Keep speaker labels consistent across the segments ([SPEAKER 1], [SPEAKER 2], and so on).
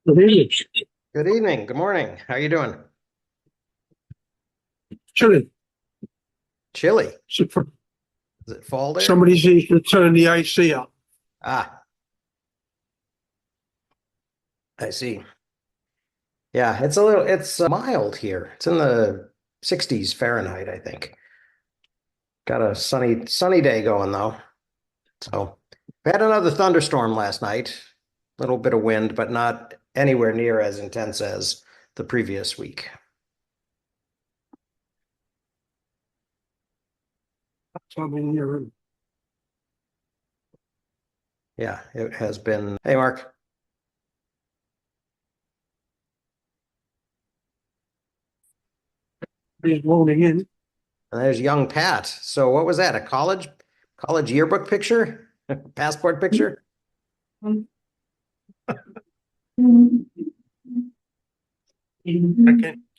[SPEAKER 1] Good evening.
[SPEAKER 2] Good evening. Good morning. How are you doing?
[SPEAKER 1] Chilling.
[SPEAKER 2] Chilly.
[SPEAKER 1] So
[SPEAKER 2] Is it fall there?
[SPEAKER 1] somebody needs to turn the AC up.
[SPEAKER 2] Ah, I see. Yeah, it's mild here. It's in the 60s Fahrenheit, I think. Got a sunny day going though. So we had another thunderstorm last night. A little bit of wind, but not anywhere near as intense as the previous week.
[SPEAKER 1] So I'm in here.
[SPEAKER 2] Yeah, it has been. Hey, Mark.
[SPEAKER 1] He's loaning in.
[SPEAKER 2] And there's young Pat. So what was that? A college yearbook picture? Passport picture?
[SPEAKER 3] Can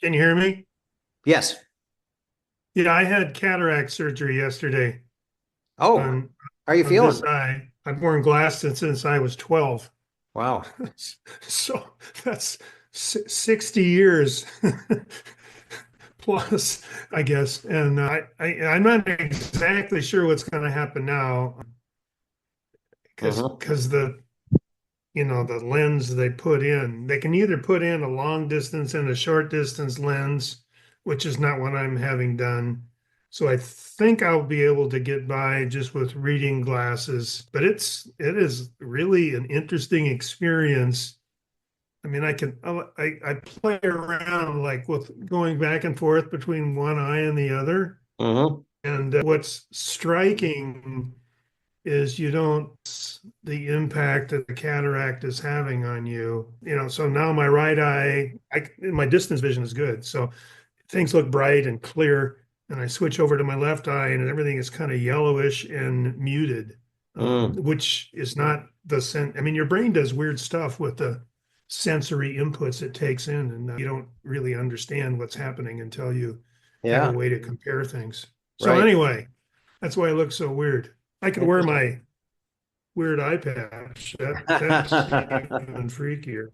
[SPEAKER 3] you hear me?
[SPEAKER 2] Yes.
[SPEAKER 3] Yeah, I had cataract surgery yesterday
[SPEAKER 2] Oh,
[SPEAKER 3] on
[SPEAKER 2] how are you
[SPEAKER 3] on
[SPEAKER 2] feeling?
[SPEAKER 3] this eye. I've worn glasses since I was 12.
[SPEAKER 2] Wow.
[SPEAKER 3] So that's 60 years plus, I guess. And I'm not exactly sure what's going to happen now because
[SPEAKER 2] Hmm.
[SPEAKER 3] the lens they put in, they can either put in a long distance and a short distance lens, which is not what I'm having done. So I think I'll be able to get by just with reading glasses, but it is really an interesting experience. I mean, I play around like with going back and forth between one eye and the other.
[SPEAKER 2] Hmm.
[SPEAKER 3] And what's striking is you don't the impact that the cataract is having on you. So now my right eye, my distance vision is good. So things look bright and clear. And I switch over to my left eye, and everything is kind of yellowish and muted,
[SPEAKER 2] Mm.
[SPEAKER 3] which is not the sense. I mean, your brain does weird stuff with the sensory inputs it takes in, and you don't really understand what's happening until you have a
[SPEAKER 2] Yeah,
[SPEAKER 3] way to compare things. So
[SPEAKER 2] right.
[SPEAKER 3] anyway, that's why it looks so weird. I could wear
[SPEAKER 2] Interesting.
[SPEAKER 3] my weird eye patch. That's even freakier.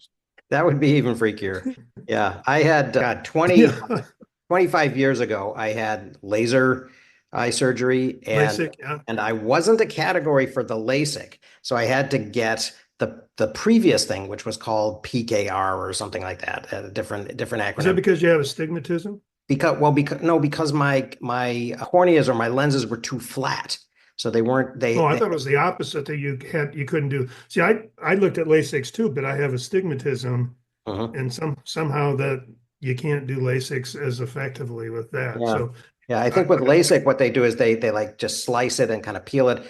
[SPEAKER 2] That would be even freakier. Yeah, I had God, 20,
[SPEAKER 3] Yeah,
[SPEAKER 2] 25 years ago, I had laser eye surgery
[SPEAKER 3] LASIK. Yeah.
[SPEAKER 2] and I wasn't a category for the LASIK. So I had to get the previous thing, which was called PKR or something like that, a different
[SPEAKER 3] Is that
[SPEAKER 2] acronym.
[SPEAKER 3] because you have astigmatism?
[SPEAKER 2] Because my corneas or my lenses were too flat. So they weren't
[SPEAKER 3] Oh, I
[SPEAKER 2] they
[SPEAKER 3] thought it was the opposite that you couldn't do. See, I looked at LASIKs too, but I have astigmatism,
[SPEAKER 2] uh
[SPEAKER 3] and somehow that you can't do LASIKs as effectively with that.
[SPEAKER 2] Yeah.
[SPEAKER 3] So
[SPEAKER 2] Yeah, I
[SPEAKER 3] I,
[SPEAKER 2] think with LASIK, what they do is they like just slice it and kind of peel it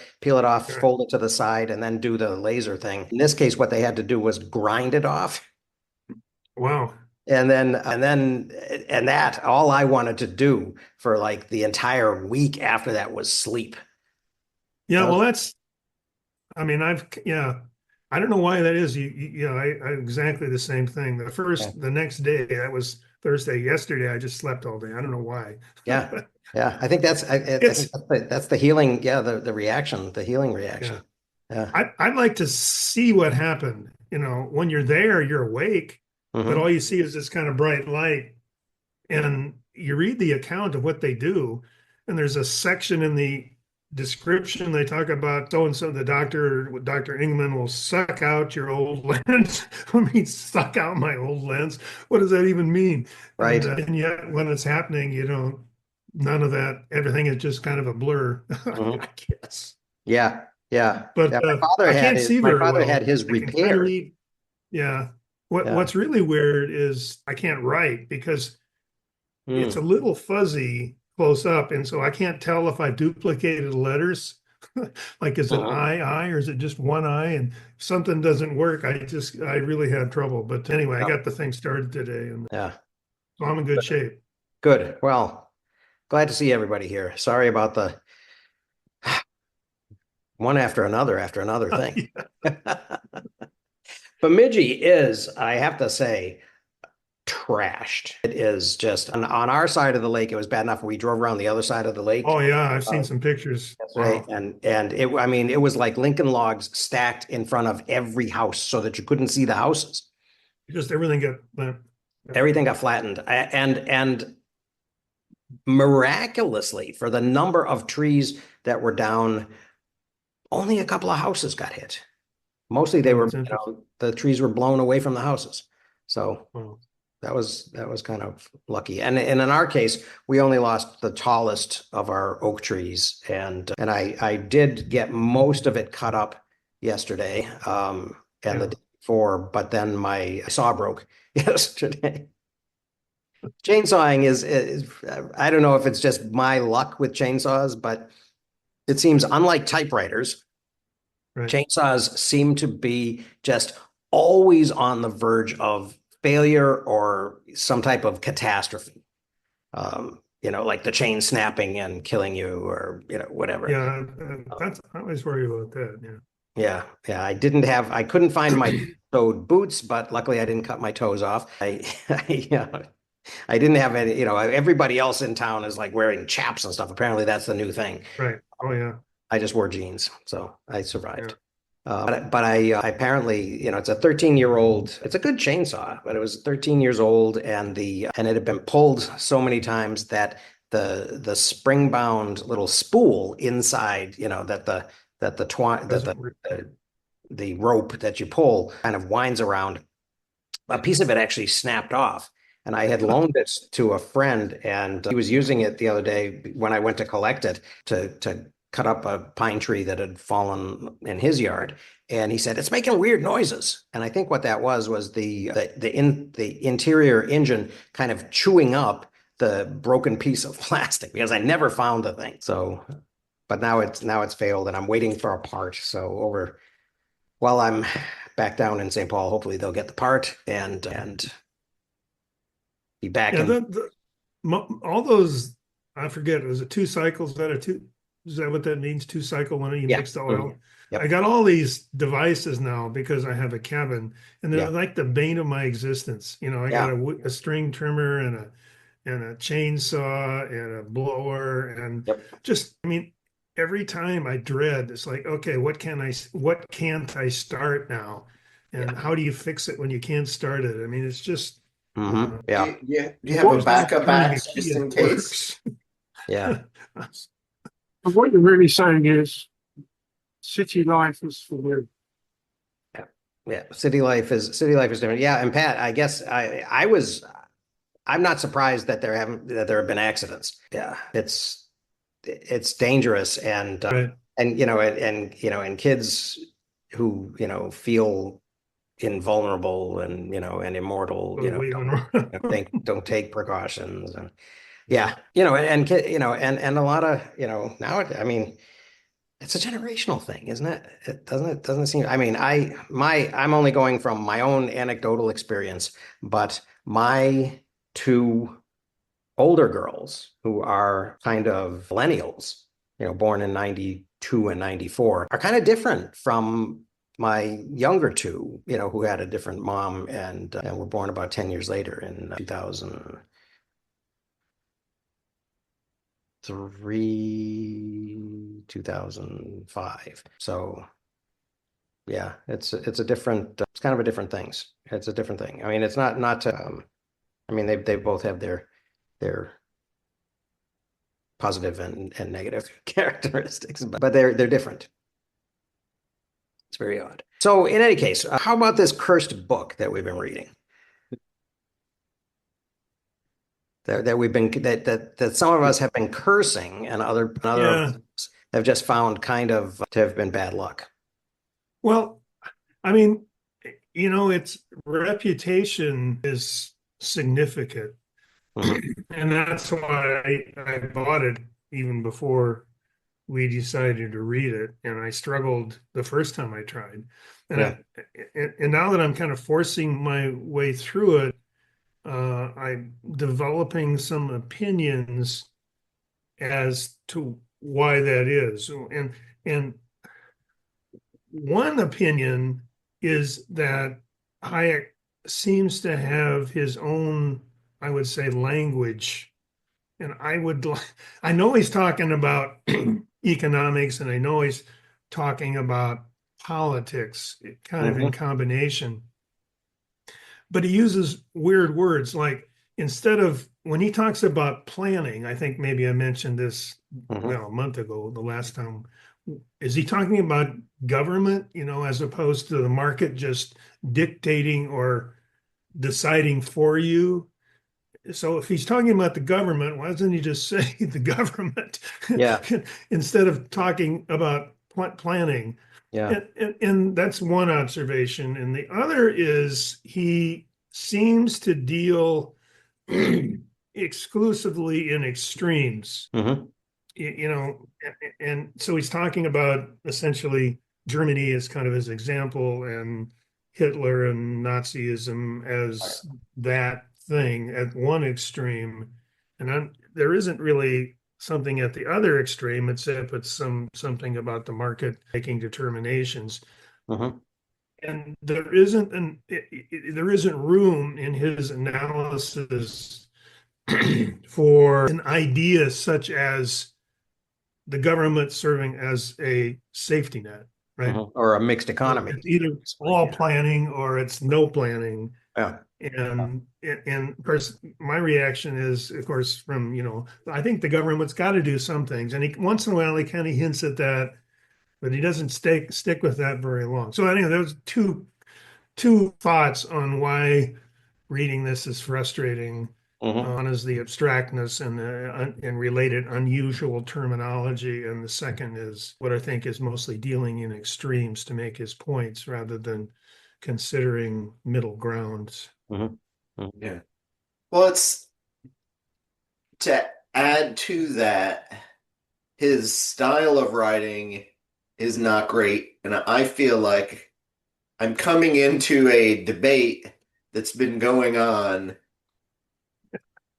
[SPEAKER 2] off,
[SPEAKER 3] I
[SPEAKER 2] fold it to the side, and then do the laser thing. In this case, what they had to do was grind it off.
[SPEAKER 3] wow.
[SPEAKER 2] And that all I wanted to do for like the entire week after that was sleep.
[SPEAKER 3] Yeah,
[SPEAKER 2] That
[SPEAKER 3] well,
[SPEAKER 2] was,
[SPEAKER 3] I mean, yeah, I don't know why that is. I exactly the same thing.
[SPEAKER 2] yeah,
[SPEAKER 3] The next day, that was Thursday. Yesterday, I just slept all day. I don't know why.
[SPEAKER 2] yeah, yeah. I think I think
[SPEAKER 3] It's,
[SPEAKER 2] that's the healing, yeah, the reaction, the healing
[SPEAKER 3] yeah.
[SPEAKER 2] reaction. Yeah.
[SPEAKER 3] I'd like to see what happened. When you're there, you're awake, but
[SPEAKER 2] Hmm.
[SPEAKER 3] all you see is this kind of bright light. And you read the account of what they do, and there's a section in the description they talk about so and so Dr. Ingman will suck out your old lens. I mean, suck out my old lens. What does that even mean? And
[SPEAKER 2] Right.
[SPEAKER 3] and yet when it's happening, none of that. Everything is just kind of a blur,
[SPEAKER 2] Hmm.
[SPEAKER 3] I guess.
[SPEAKER 2] Yeah. Yeah.
[SPEAKER 3] But
[SPEAKER 2] Yeah.
[SPEAKER 3] I can't see
[SPEAKER 2] My
[SPEAKER 3] very
[SPEAKER 2] father had
[SPEAKER 3] well.
[SPEAKER 2] his
[SPEAKER 3] I can kind of
[SPEAKER 2] repaired.
[SPEAKER 3] read. Yeah. What
[SPEAKER 2] Yeah.
[SPEAKER 3] What's really weird is I can't write because it's a
[SPEAKER 2] Mm.
[SPEAKER 3] little fuzzy close up, and so I can't tell if I duplicated letters. Like, is it
[SPEAKER 2] Hmm.
[SPEAKER 3] I, or is it just one I? And if something doesn't work, I really had trouble. But anyway, I
[SPEAKER 2] Yeah.
[SPEAKER 3] got the thing started today, and
[SPEAKER 2] Yeah.
[SPEAKER 3] so I'm in good shape.
[SPEAKER 2] Good. Well, glad to see everybody here. Sorry about the one after another thing. Bemidji is, I have to say, trashed. It is just on our side of the lake. It was bad enough when we drove around the other side of the
[SPEAKER 3] Oh
[SPEAKER 2] lake
[SPEAKER 3] yeah, I've
[SPEAKER 2] uh,
[SPEAKER 3] seen some pictures.
[SPEAKER 2] yesterday,
[SPEAKER 3] Wow.
[SPEAKER 2] and it. I mean, it was like Lincoln logs stacked in front of every house so that you couldn't see the houses.
[SPEAKER 3] Just everything got
[SPEAKER 2] Everything got flattened. And miraculously, for the number of trees that were down, only a couple of houses got hit. Mostly they
[SPEAKER 3] Oh,
[SPEAKER 2] were,
[SPEAKER 3] that's interesting.
[SPEAKER 2] the trees were blown away from the houses. So
[SPEAKER 3] Wow.
[SPEAKER 2] that was kind of lucky. And in our case, we only lost the tallest of our oak trees, and I did get most of it cut up yesterday, and the
[SPEAKER 3] Yeah.
[SPEAKER 2] day before, but then my saw broke yesterday. Chainsawing is I don't know if it's just my luck with chainsaws, but it seems unlike typewriters,
[SPEAKER 3] Right.
[SPEAKER 2] chainsaws seem to be just always on the verge of failure or some type of catastrophe. Like the chain snapping and killing you, or whatever.
[SPEAKER 3] Yeah, that's I always worry about that. Yeah.
[SPEAKER 2] Yeah. I couldn't find my toed boots, but luckily I didn't cut my toes off. I didn't have any, everybody else in town is like wearing chaps and stuff. Apparently that's the new thing.
[SPEAKER 3] Right. Oh yeah.
[SPEAKER 2] I just wore jeans, so I survived.
[SPEAKER 3] Yeah.
[SPEAKER 2] But I apparently, it's a 13-year-old. It's a good chainsaw, but it was 13 years old, and it had been pulled so many times that the spring-bound little spool inside,
[SPEAKER 3] Doesn't work.
[SPEAKER 2] the rope that you pull kind of winds around. A piece of it actually snapped off. And I had loaned it to a friend, and he was using it the other day when I went to collect it to cut up a pine tree that had fallen in his yard. And he said, it's making weird noises. And I think what that was the interior engine kind of chewing up the broken piece of plastic, because I never found the thing. So, but now it's failed, and I'm waiting for a part. So while I'm back down in St. Paul, hopefully they'll get the part and be back
[SPEAKER 3] Yeah.
[SPEAKER 2] in.
[SPEAKER 3] All those, I forget, was it 2 cycles that are two? Is that what that means? 2 cycle when you
[SPEAKER 2] Yeah.
[SPEAKER 3] mix the oil?
[SPEAKER 2] Yep.
[SPEAKER 3] I got all these devices now because I have a cabin, and they're
[SPEAKER 2] Yeah.
[SPEAKER 3] like the bane of my existence. I got a string trimmer and a chainsaw and a blower, and
[SPEAKER 2] Yep.
[SPEAKER 3] just, I mean, every time I dread, it's like, okay, what can't I start now? And how do you fix it when you can't start it? I mean, it's just
[SPEAKER 2] Yeah.
[SPEAKER 4] Do you have a backup
[SPEAKER 3] turning
[SPEAKER 4] axe
[SPEAKER 3] a key
[SPEAKER 4] just
[SPEAKER 3] and
[SPEAKER 4] in
[SPEAKER 3] it
[SPEAKER 4] case?
[SPEAKER 3] works.
[SPEAKER 2] Yeah.
[SPEAKER 1] But what you're really saying is city life is for you.
[SPEAKER 2] Yeah. City life is different. Yeah. And Pat, I guess I'm not surprised that there have been accidents. Yeah. It's dangerous, and
[SPEAKER 3] Right.
[SPEAKER 2] and kids who, feel invulnerable and immortal,
[SPEAKER 3] Totally
[SPEAKER 2] don't take precautions, and and a lot of, now I mean, it's a generational thing, isn't it? It doesn't seem, I mean, I'm only going from my own anecdotal experience, but my two older girls, who are kind of millennials, born in 92 and 94, are kind of different from my younger two, who had a different mom and were born about 10 years later in 2003, 2005. So yeah, it's kind of a different things. It's a different thing. I mean, it's not to, I mean, they both have their positive and negative characteristics, but they're different. It's very odd. So in any case, how about this cursed book that we've been reading? That some of us have been cursing, and other have just found kind of to have been bad luck.
[SPEAKER 3] Well, I mean, its reputation is significant. And that's why I bought it even before we decided to read it. And I struggled the first time I tried. And and now that I'm kind of forcing my way through it, I'm developing some opinions as to why that is. And one opinion is that Hayek seems to have his own, I would say, language. And I know he's talking about economics, and I know he's talking about politics, kind of in combination. but he uses weird words like instead of when he talks about planning, I think maybe I mentioned this well a month ago, the last time. Is he talking about government, as opposed to the market just dictating or deciding for you? So if he's talking about the government, why doesn't he just say the government
[SPEAKER 2] Yeah.
[SPEAKER 3] instead of talking about planning?
[SPEAKER 2] Yeah.
[SPEAKER 3] And that's one observation. And the other is he seems to deal exclusively in extremes.
[SPEAKER 2] hmm
[SPEAKER 3] And so he's talking about essentially Germany as kind of his example and Hitler and Nazism as that thing at one extreme. And there isn't really something at the other extreme, except it's something about the market making determinations.
[SPEAKER 2] hmm
[SPEAKER 3] And there isn't room in his analysis for an idea such as the government serving as a safety net, right?
[SPEAKER 2] Or a mixed
[SPEAKER 3] So
[SPEAKER 2] economy.
[SPEAKER 3] it's either all planning or it's no planning.
[SPEAKER 2] Yeah.
[SPEAKER 3] And of course, my reaction is, of course, from, I think the government's got to do some things. And once in a while, he kind of hints at that, but he doesn't stick with that very long. So anyway, there was two thoughts on why reading this is frustrating. One is the abstractness and related unusual terminology, and the second is what I think is mostly dealing in extremes to make his points rather than considering middle grounds.
[SPEAKER 4] Yeah. Well, it's to add to that, his style of writing is not great. And I feel like I'm coming into a debate that's been going on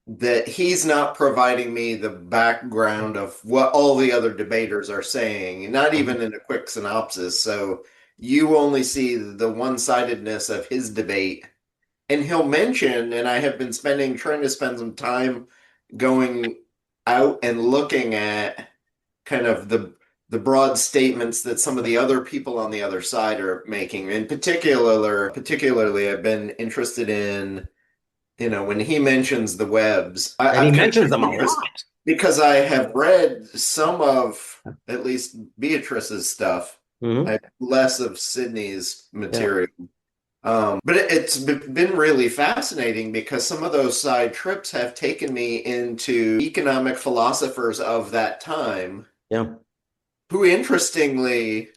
[SPEAKER 4] that he's not providing me the background of what all the other debaters are saying, not even in a quick synopsis. So you only see the one-sidedness of his debate. And he'll mention, and I have been trying to spend some time going out and looking at kind of the broad statements that some of the other people on the other side are making. In particularly, I've been interested in, when he mentions the webs.
[SPEAKER 2] And he mentions them a lot.
[SPEAKER 4] Because I have read some of at least Beatrice's stuff. I have less of Sydney's material. But it's been really fascinating because some of those side trips have taken me into economic philosophers of that time.
[SPEAKER 2] Yeah.
[SPEAKER 4] Who interestingly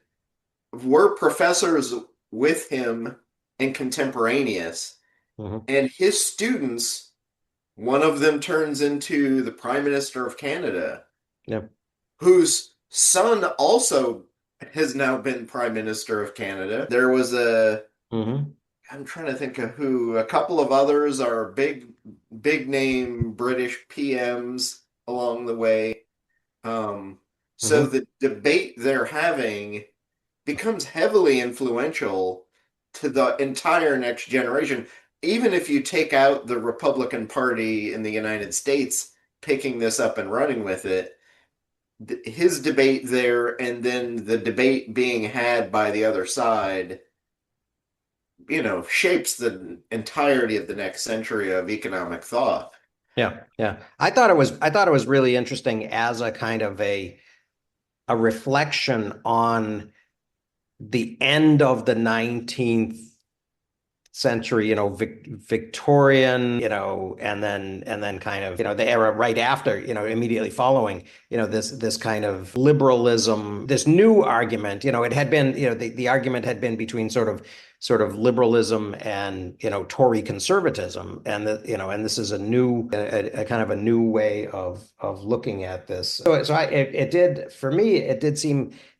[SPEAKER 4] were professors with him and contemporaneous. And his students, one of them turns into the Prime Minister of Canada, whose son also has now been Prime Minister of Canada. There was I'm trying to think of who. A couple of others are big name British PMs along the way. So the debate they're having becomes heavily influential to the entire next generation. Even if you take out the Republican Party in the United States picking this up and running with it, his debate there and then the debate being had by the other side, shapes the entirety of the next century of economic thought.
[SPEAKER 2] Yeah. I thought it was really interesting as a kind of a reflection on the end of the 19th century, Victorian, and then kind of, the era right after, immediately following, this kind of liberalism, this new argument, it had been, the argument had been between sort of liberalism and, Tory conservatism. And and this is a new, a kind of a new way of looking at this. So it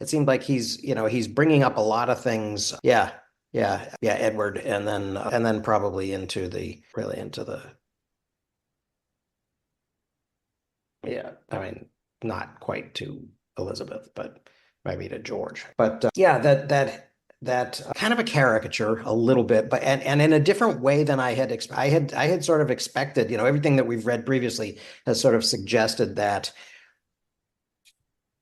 [SPEAKER 2] seemed like he's bringing up a lot of things. Yeah, Edward, and then probably into the I mean, not quite to Elizabeth, but maybe to George. But that kind of a caricature a little bit, but and in a different way than I had sort of expected. Everything that we've read previously has sort of suggested that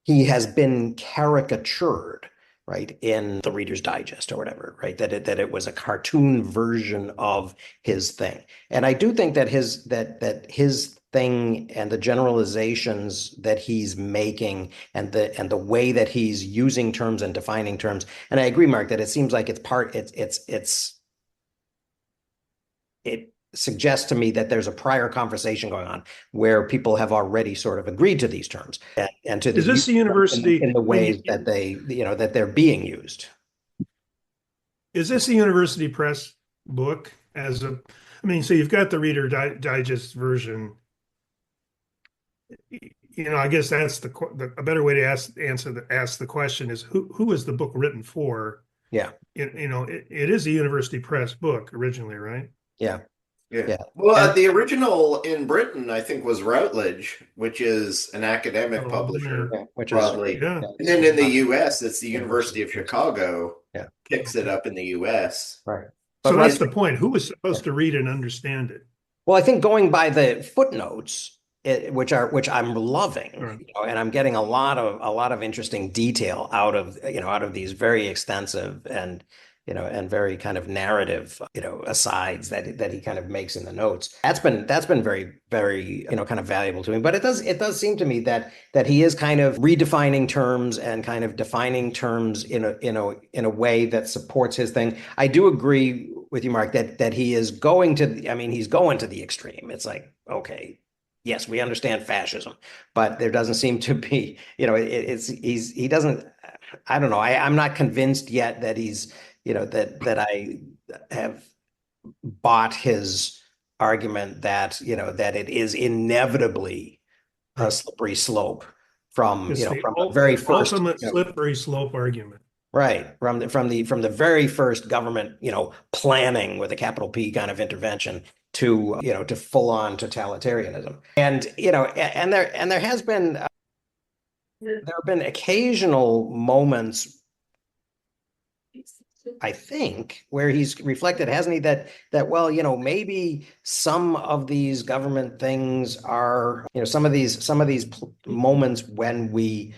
[SPEAKER 2] he has been caricatured. right, in the Reader's Digest or whatever, right? That it was a cartoon version of his thing. And I do think that his thing and the generalizations that he's making and the way that he's using terms and defining terms. And I agree, Mark, that it seems like it suggests to me that there's a prior conversation going on where people have already sort of agreed to these terms and to the
[SPEAKER 3] Is this the university
[SPEAKER 2] in the ways that that they're being used.
[SPEAKER 3] Is this a University Press book I mean, so you've got the Reader Digest version. I guess that's a better way to ask the question is who is the book written for?
[SPEAKER 2] Yeah.
[SPEAKER 3] It is a University Press book originally, right?
[SPEAKER 2] Yeah.
[SPEAKER 4] Yeah. Well, the original in Britain, I think, was Routledge, which is an academic publisher,
[SPEAKER 2] which
[SPEAKER 4] broadly.
[SPEAKER 2] is
[SPEAKER 4] And then in the U.S., it's the University of Chicago.
[SPEAKER 2] Yeah.
[SPEAKER 4] Picks it up in the U.S.
[SPEAKER 2] Right.
[SPEAKER 3] So that's the point. Who was supposed to read and understand it?
[SPEAKER 2] Well, I think going by the footnotes, which I'm loving,
[SPEAKER 3] Right.
[SPEAKER 2] And I'm getting a lot of interesting detail out of these very extensive and very kind of narrative asides that he kind of makes in the notes. That's been very, very kind of valuable to me. But it does seem to me that he is kind of redefining terms and kind of defining terms in a way that supports his thing. I do agree with you, Mark, that he is going to. I mean, he's going to the extreme. It's like, okay, yes, we understand fascism, but there doesn't seem to be. He doesn't. I don't know. I'm not convinced yet that he's. That I have bought his argument that it is inevitably a slippery slope from the very first
[SPEAKER 3] ultimate slippery slope argument.
[SPEAKER 2] Right. From the very first government, planning with a capital P kind of intervention to full on totalitarianism. And there have been occasional moments, I think, where he's reflected, hasn't he, that well, maybe some of these government things are, some of these moments when we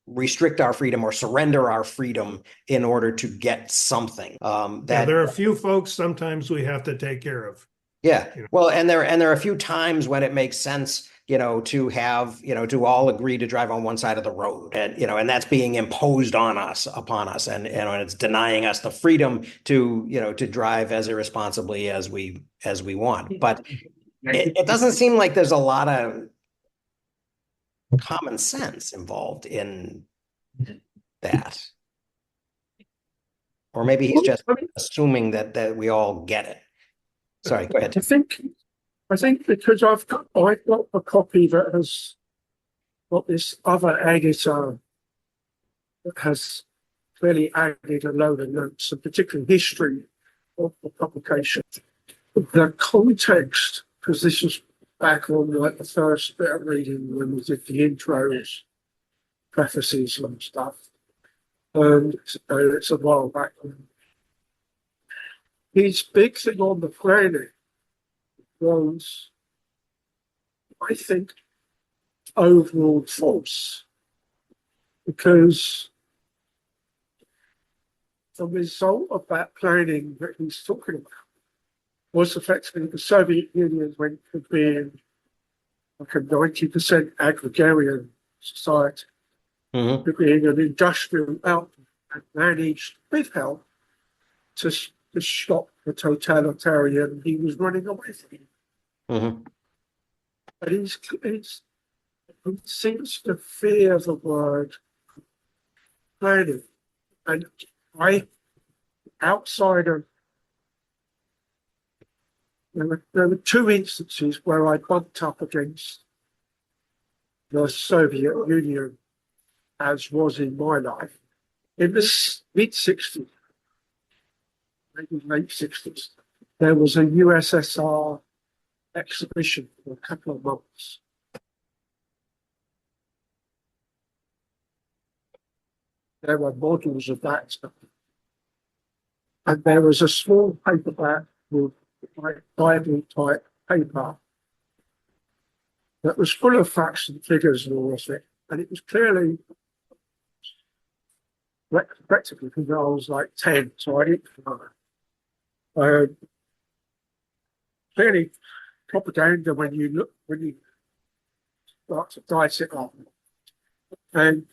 [SPEAKER 2] restrict our freedom or surrender our freedom in order to get something.
[SPEAKER 3] There are a few folks sometimes we have to take care of.
[SPEAKER 2] Yeah. Well, and there are a few times when it makes sense, to have, to all agree to drive on one side of the road, and that's being imposed upon us, and it's denying us the freedom to drive as irresponsibly as we want. But it doesn't seem like there's a lot of common sense involved in that. Or maybe he's just assuming that we all get it. Sorry, go ahead.
[SPEAKER 1] I think because I've got a copy that has got this other editor that has clearly added a load of notes, and particularly history of the publication. The context, because this was back on the first bit of reading when we did the intros, prefaces and stuff. And it's a while back. His big thing on the planning was, I think, overall false, because the result of that planning that he's talking about was effectively the Soviet Union went from being like a 90% agrarian society to being an industrial output, and managed, with help, to stop the totalitarian he was running away from. But he seems to fear the word planning. And outside of, there were two instances where I bumped up against the Soviet Union, as was in my life. In the mid-60s, maybe late 60s, there was a USSR exhibition for a couple of months. There were models of that stuff. And there was a small paperback with like Bible type paper that was full of facts and figures and all of it. And it was clearly retrospectively because I was like 10, so I didn't know. Clearly, propaganda when you start to dice it up, and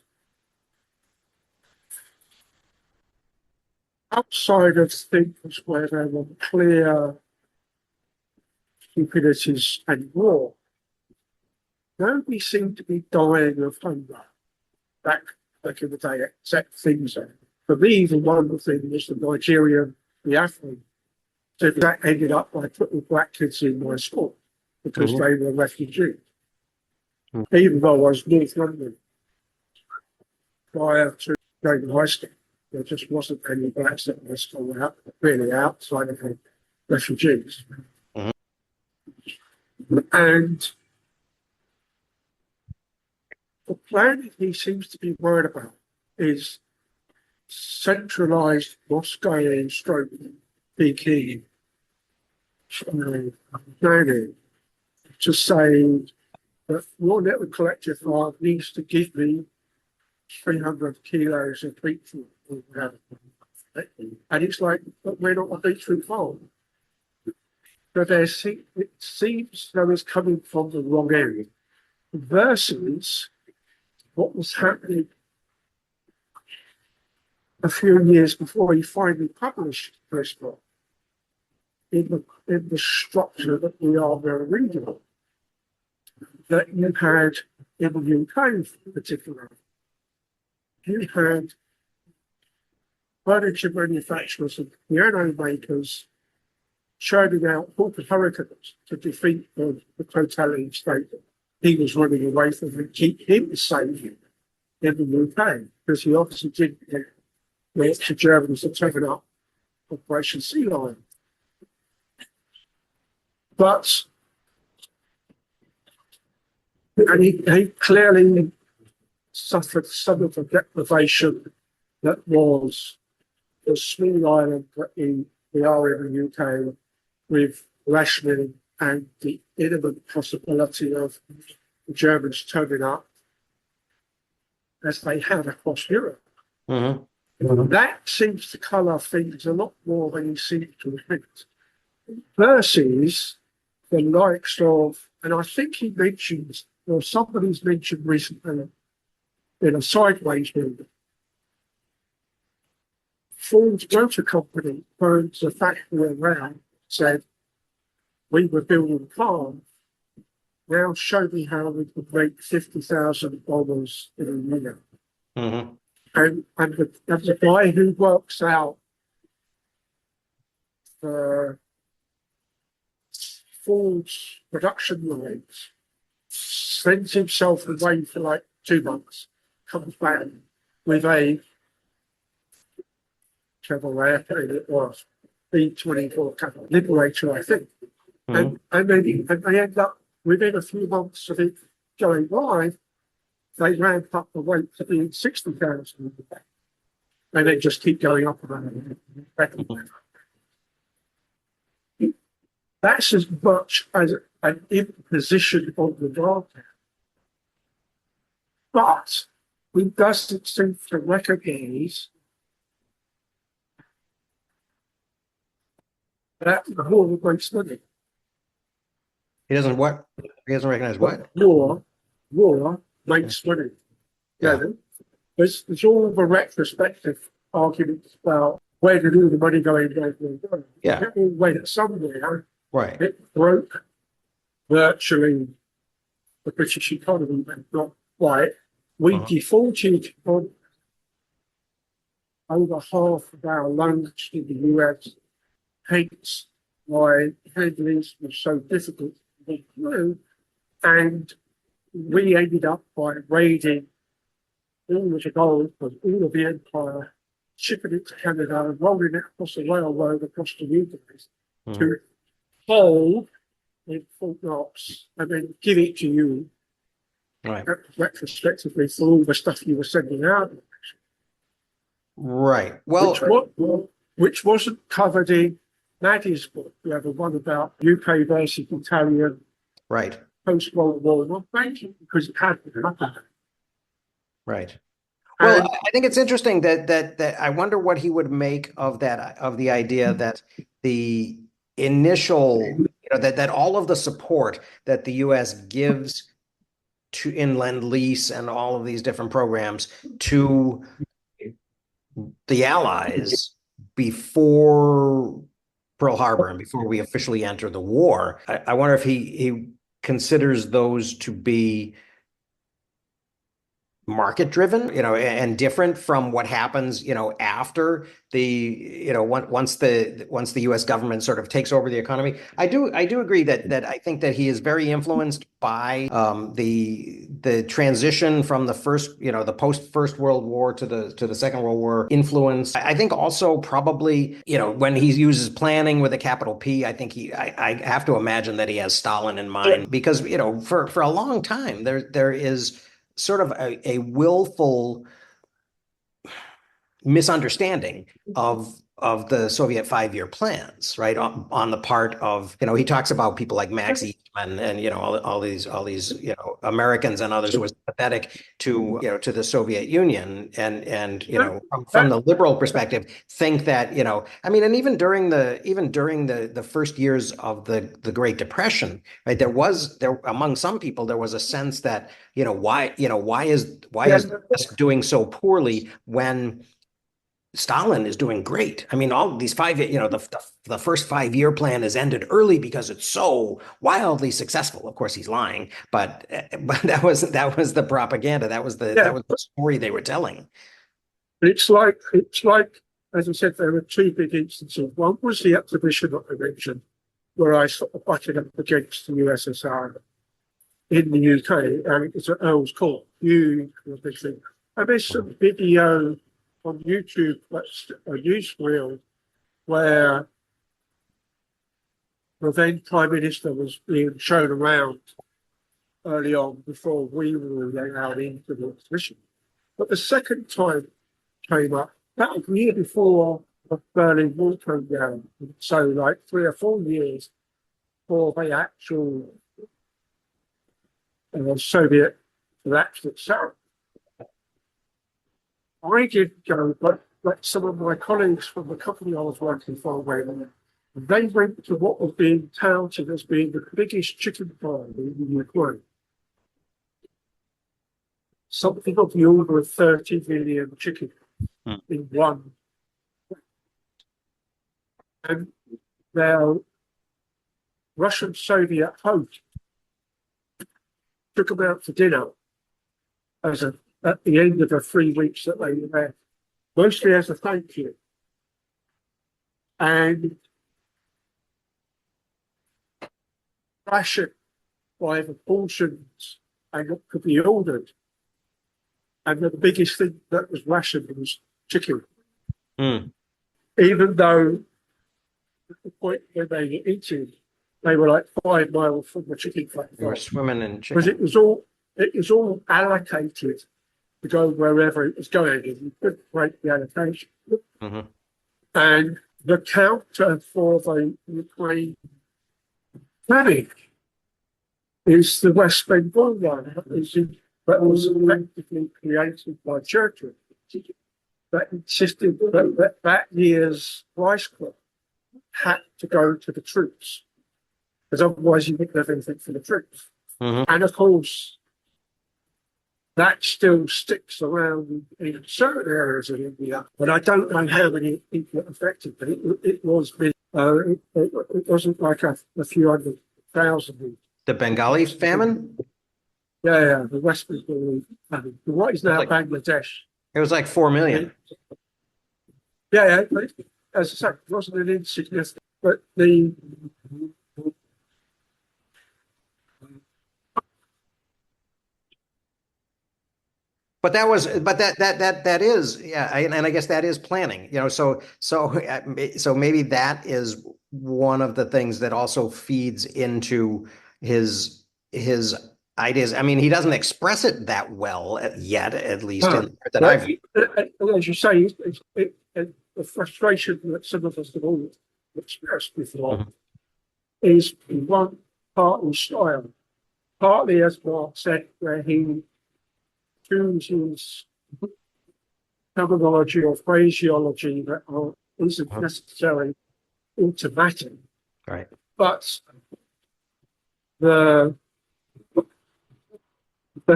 [SPEAKER 1] outside of things where there were clear stupidities and war, nobody seemed to be dying of hunger back in the day, except things. For me, the one thing was the Nigerian, the Afghan. So that ended up by putting black kids in my school because they were refugees. Even though I was North London prior to going to high school, there just wasn't any blacks at my school really outside of the refugees. And the plan he seems to be worried about is centralised Moscow stroke Peking planning to say that your little collective farm needs to give me 300 kilos of beetroot. And it's like, but we're not a beetroot farm. But it seems though it's coming from the wrong area versus what was happening a few years before he finally published this book in the structure that we are now reading on, that you had in the UK in particular. You had furniture manufacturers and piano makers churning out hurricanes to defeat the totalitarian state that he was running away from and keep him safe in the UK, because he obviously didn't get the extra Germans to taken up Operation Sea Lion. But and he clearly suffered some of the deprivation that was the small island that we are in the UK, with rationing and the imminent possibility of the Germans turning up as they had across Europe. That seems to colour things a lot more than he seems to hint. Versus the likes of, and I think he mentions, or somebody's mentioned recently in a sideways movie, Ford's Motor Company owns a factory around, said, we were building cars, now show me how we could make $50,000 in a year. And the guy who works out Ford's production lines sends himself away for like 2 months, comes back with a Chevrolet, it was B24 Liberator, I think. And they end up, within a few months of it going live, they ramp up the weight to being 60,000. And they just keep going up and up. That's as much as an imposition on the market. But he doesn't seem to recognize that the war makes money.
[SPEAKER 2] He doesn't what? He doesn't recognize what?
[SPEAKER 1] War makes money.
[SPEAKER 2] Yeah.
[SPEAKER 1] There's all the retrospective arguments about where did all the money go in,
[SPEAKER 2] Yeah.
[SPEAKER 1] It all went somewhere.
[SPEAKER 2] Right.
[SPEAKER 1] It broke virtually the British economy, but not quite. We defaulted on over half of our loans to the US, hence why handling was so difficult to get through. And we ended up by raiding all of the gold from all of the empire, shipping it to Canada, and rolling it across the railroad across the Ukraine to hold in Fort Knox and then give it to you retrospectively for all the stuff you were sending out.
[SPEAKER 2] Right. Well,
[SPEAKER 1] which wasn't covered in Maddie's book. We have a one about UK versus Italian post-World War I banking, because it hadn't happened.
[SPEAKER 2] Right. Well,
[SPEAKER 1] And
[SPEAKER 2] I think it's interesting that I wonder what he would make of that, of the idea that the initial, that all of the support that the US gives to in Lend-Lease and all of these different programs to the Allies before Pearl Harbor and before we officially enter the war. I wonder if he considers those to be market driven, and different from what happens, after once the US government sort of takes over the economy. I do agree that I think that he is very influenced by the transition from the first, the post First World War to the Second World War influence. I think also probably, when he uses planning with a capital P, I think I have to imagine that he has Stalin in mind, because, for a long time there is sort of a willful misunderstanding of the Soviet 5-year plans, right? On the part of, he talks about people like Max Eastman and, all these, Americans and others who was sympathetic to, to the Soviet Union and, from the liberal perspective, think that, I mean, and even during the first years of the Great Depression, right? There among some people, there was a sense that, why is the West doing so poorly when Stalin is doing great. I mean, all these the first 5-year plan has ended early because it's so wildly successful. Of course, he's lying, but that was the propaganda. That was the story they were telling.
[SPEAKER 1] it's like, as I said, there were two big instances. One was the exhibition that I mentioned, where I sort of butted up against the USSR in the UK, and it was at Earl's Court. Huge, big thing. And there's some video on YouTube, that's a newsreel, where the then Prime Minister was being shown around early on before we were allowed into the exhibition. But the second time came up, that was a year before the Berlin Wall came down. So like 3 or 4 years for the actual Soviet collapse itself. I didn't go, but some of my colleagues from the company I was working for went. They went to what was being touted as being the biggest chicken farm in Ukraine. Something of the order of 30 million chickens in one. And their Russian Soviet host took them out for dinner at the end of the 3 weeks that they were there, mostly as a thank you. And ration by the portions and what could be ordered. And the biggest thing that was rationed was chicken. Even though at the point when they were eating, they were like 5 miles from the chicken factory.
[SPEAKER 2] They were swimming in chicken.
[SPEAKER 1] Because it was all allocated to go wherever it was going, and you couldn't break the allocation. And the counter for the Ukraine panic is the West Bengal one that was effectively created by Churchill that insisted that year's rice crop had to go to the troops, because otherwise you wouldn't have anything for the troops. And of course, that still sticks around in certain areas of India, but I don't know how many people it affected. But it was big. It wasn't like a few 100,000.
[SPEAKER 2] The Bengali famine?
[SPEAKER 1] Yeah, the West Bengal famine. What is now Bangladesh?
[SPEAKER 2] It was like 4 million.
[SPEAKER 1] Yeah, but as I said, it wasn't an insignificant. But
[SPEAKER 2] But that is, yeah, and I guess that is planning, so maybe that is one of the things that also feeds into his ideas. I mean, he doesn't express it that well yet, at least that I've.
[SPEAKER 1] As you say, the frustration that some of us have all expressed before is one partly style, partly, as Mark said, where he chooses terminology or phraseology that isn't
[SPEAKER 2] Uh-huh.
[SPEAKER 1] necessarily automatic.
[SPEAKER 2] Right.
[SPEAKER 1] But the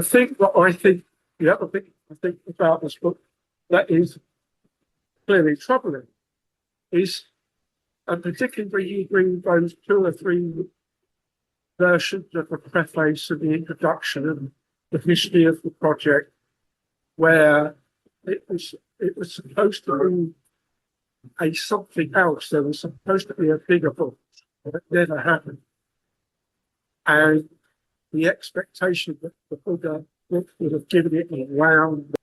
[SPEAKER 1] thing that I think, the other thing I think about this book that is clearly troubling is, and particularly when you bring those 2 or 3 versions of the preface and the introduction and the history of the project, where it was supposed to be a something else. There was supposed to be a bigger book, but it never happened. And the expectation that the Buddha would have given it a round.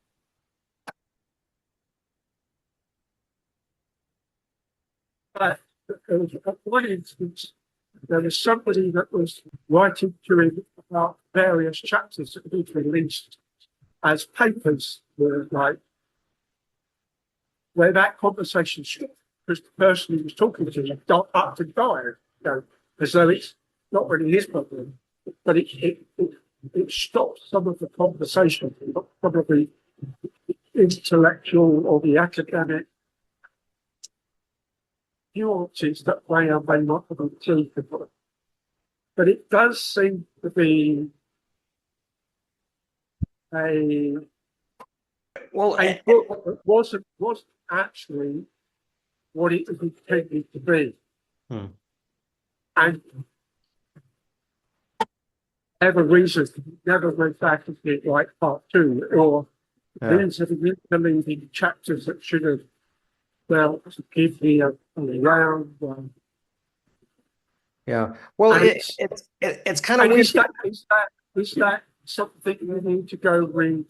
[SPEAKER 1] But there was, at one instance, there was somebody that was writing to him about various chapters that he'd released as papers, were like, where that conversation stopped, because the person he was talking to got up and died, as though it's not really his problem, but it stopped some of the conversation, some of the intellectual or the academic nuances that may or may not have been taken. But it does seem to be a book that wasn't actually what it was intended to be. And ever reason never went back and did like part 2, or these are the interleading chapters that should have, well, to give me a round one.
[SPEAKER 2] Yeah. Well, it's kind of weird.
[SPEAKER 1] Is that something you need to go read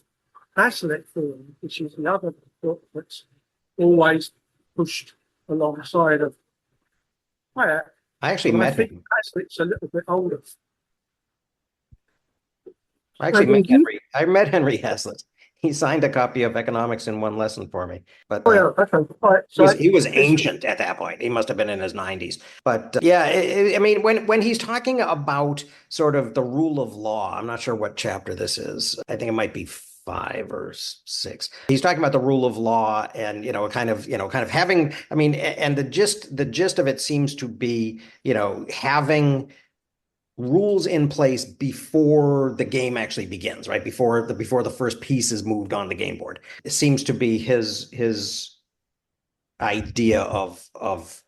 [SPEAKER 1] Hazlitt for, which is the other book that's always pushed alongside of Hayek?
[SPEAKER 2] I actually met
[SPEAKER 1] I think
[SPEAKER 2] him.
[SPEAKER 1] Hazlitt's a little bit older.
[SPEAKER 2] I actually met Henry. I met Henry Hazlitt. He signed a copy of Economics in One Lesson for me. But
[SPEAKER 1] Okay. Right. So
[SPEAKER 2] he was ancient at that point. He must have been in his 90s. But I mean, when he's talking about sort of the rule of law, I'm not sure what chapter this is. I think it might be 5 or 6. He's talking about the rule of law and, kind of having, I mean, and the gist of it seems to be, having rules in place before the game actually begins, right? Before the first piece is moved on the game board. It seems to be his idea of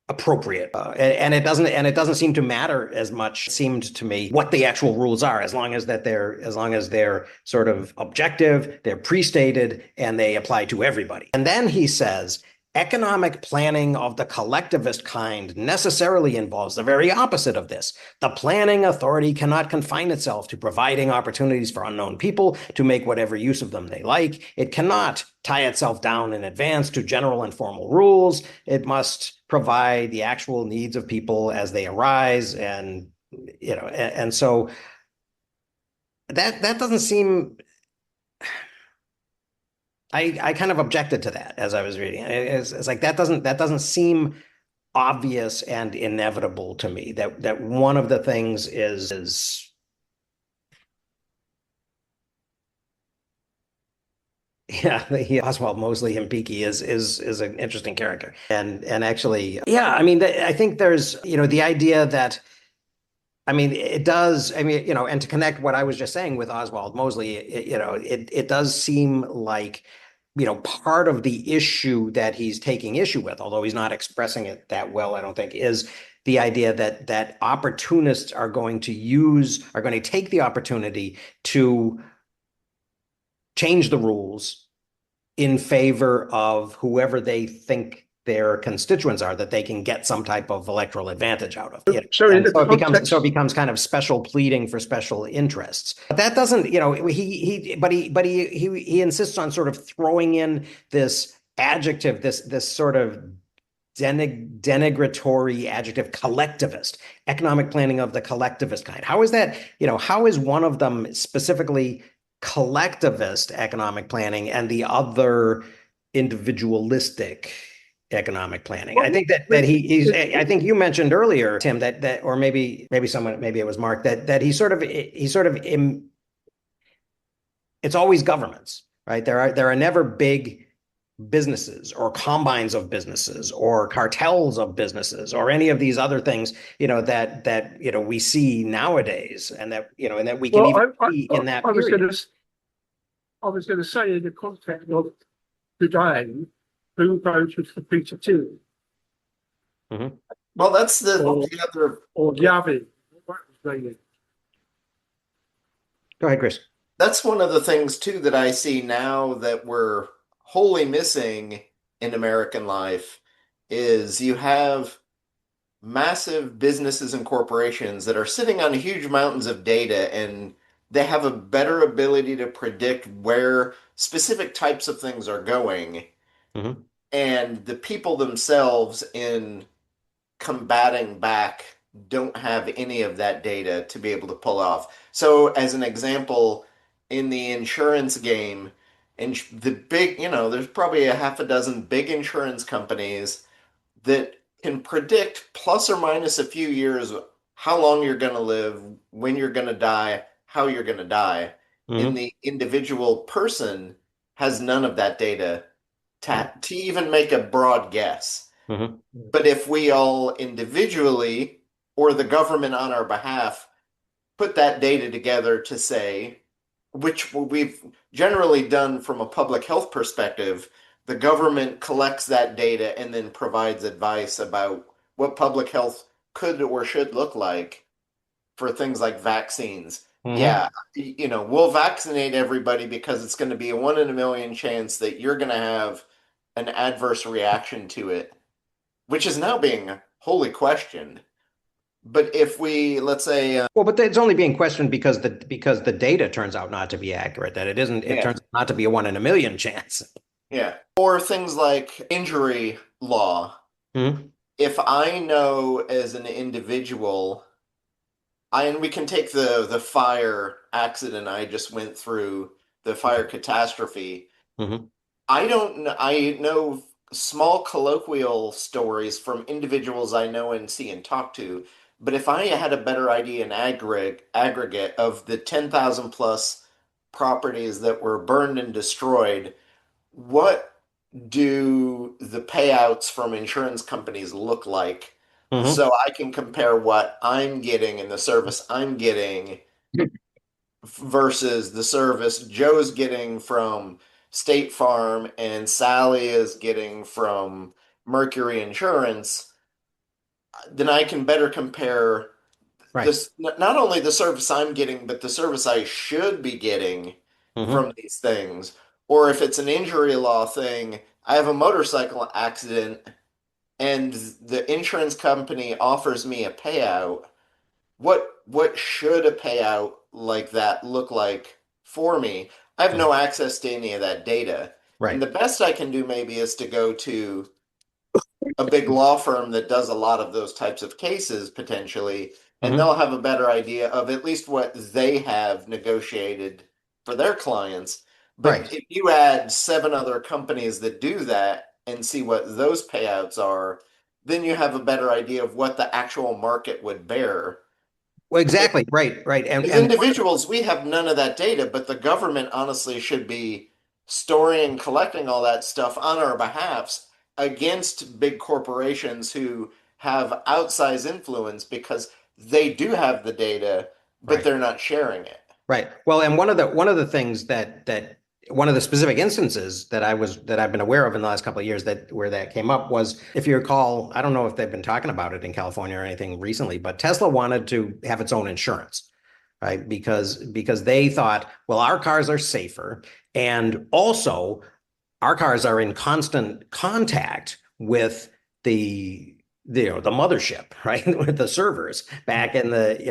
[SPEAKER 2] appropriate, and it doesn't seem to matter as much, it seemed to me, what the actual rules are, as long as they're sort of objective, they're pre-stated, and they apply to everybody. And then he says, economic planning of the collectivist kind necessarily involves the very opposite of this. The planning authority cannot confine itself to providing opportunities for unknown people to make whatever use of them they like. It cannot tie itself down in advance to general and formal rules. It must provide the actual needs of people as they arise. And, and so that doesn't seem... I kind of objected to that as I was reading. It's like that doesn't seem obvious and inevitable to me. That one of the things is the Oswald Mosley Himpiki is an interesting character, and actually, I mean, I think there's the idea that, I mean, it does. I mean, and to connect what I was just saying with Oswald Mosley, it does seem like, part of the issue that he's taking issue with, although he's not expressing it that well, I don't think, is the idea that opportunists are going to take the opportunity to change the rules in favor of whoever they think their constituents are, that they can get some type of electoral advantage out of. So it becomes kind of special pleading for special interests. But that doesn't, he insists on sort of throwing in this adjective, this sort of denigratory adjective, collectivist, economic planning of the collectivist kind. How is that, how is one of them specifically collectivist economic planning and the other individualistic economic planning? I think that I think you mentioned earlier, Tim, that or maybe it was Mark, that it's always governments. right? There are never big businesses or combines of businesses or cartels of businesses or any of these other things, that we see nowadays, and that we can
[SPEAKER 1] Well,
[SPEAKER 2] even see in that
[SPEAKER 1] I was going
[SPEAKER 2] period.
[SPEAKER 1] to, I was going to say in the context of today, who voted for Peter Thiel
[SPEAKER 2] Mhm.
[SPEAKER 4] Well, that's
[SPEAKER 1] or
[SPEAKER 4] the other.
[SPEAKER 1] or Yavi? What was his name?
[SPEAKER 2] Go ahead, Chris.
[SPEAKER 4] That's one of the things too that I see now that we're wholly missing in American life is you have massive businesses and corporations that are sitting on huge mountains of data, and they have a better ability to predict where specific types of things are going.
[SPEAKER 2] Mhm.
[SPEAKER 4] And the people themselves in combating back don't have any of that data to be able to pull off. So, as an example, in the insurance game, and the big, there's probably a half a dozen big insurance companies that can predict plus or minus a few years how long you're going to live, when you're going to die, how you're going to die. And
[SPEAKER 2] Mhm.
[SPEAKER 4] the individual person has none of that data to even make a broad guess.
[SPEAKER 2] Mhm.
[SPEAKER 4] But if we all individually or the government on our behalf put that data together to say, which we've generally done from a public health perspective, the government collects that data and then provides advice about what public health could or should look like for things like vaccines.
[SPEAKER 2] Mhm.
[SPEAKER 4] Yeah, we'll vaccinate everybody because it's going to be a 1 in a million chance that you're going to have an adverse reaction to it, which is now being wholly questioned. But if we, let's say,
[SPEAKER 2] Well, but it's only being questioned because the data turns out not to be accurate, that it
[SPEAKER 4] yeah,
[SPEAKER 2] turns out not to be a 1 in a million chance.
[SPEAKER 4] yeah, or things like injury law.
[SPEAKER 2] Mhm.
[SPEAKER 4] If I know as an individual, and we can take the fire accident I just went through, the fire catastrophe.
[SPEAKER 2] Mhm.
[SPEAKER 4] I know small colloquial stories from individuals I know and see and talk to, but if I had a better idea in aggregate of the 10,000 plus properties that were burned and destroyed, what do the payouts from insurance companies look like?
[SPEAKER 2] Mhm.
[SPEAKER 4] So I can compare what I'm getting and the service I'm getting versus the service Joe's getting from State Farm and Sally is getting from Mercury Insurance, then I can better compare
[SPEAKER 2] Right.
[SPEAKER 4] this, not only the service I'm getting, but the service I should be getting
[SPEAKER 2] Mhm.
[SPEAKER 4] from these things. Or if it's an injury law thing, I have a motorcycle accident and the insurance company offers me a payout. What should a payout like that look like for me? I have
[SPEAKER 2] Mhm.
[SPEAKER 4] no access to any of that data. And
[SPEAKER 2] Right.
[SPEAKER 4] the best I can do maybe is to go to a big law firm that does a lot of those types of cases potentially, and
[SPEAKER 2] Mhm.
[SPEAKER 4] they'll have a better idea of at least what they have negotiated for their clients. But
[SPEAKER 2] Right.
[SPEAKER 4] if you add seven other companies that do that and see what those payouts are, then you have a better idea of what the actual market would bear.
[SPEAKER 2] Well, exactly. Right. Right.
[SPEAKER 4] As individuals, we have none of that data, but the government honestly should be storing and collecting all that stuff on our behalfs against big corporations who have outsized influence because they do have the data, but
[SPEAKER 2] Right.
[SPEAKER 4] they're not sharing it.
[SPEAKER 2] Right. Well, and one of the things that one of the specific instances that I've been aware of in the last couple of years that where that came up was, if you recall, I don't know if they've been talking about it in California or anything recently, but Tesla wanted to have its own insurance, right? Because they thought, well, our cars are safer, and also our cars are in constant contact with the mothership, right? With the servers back in the,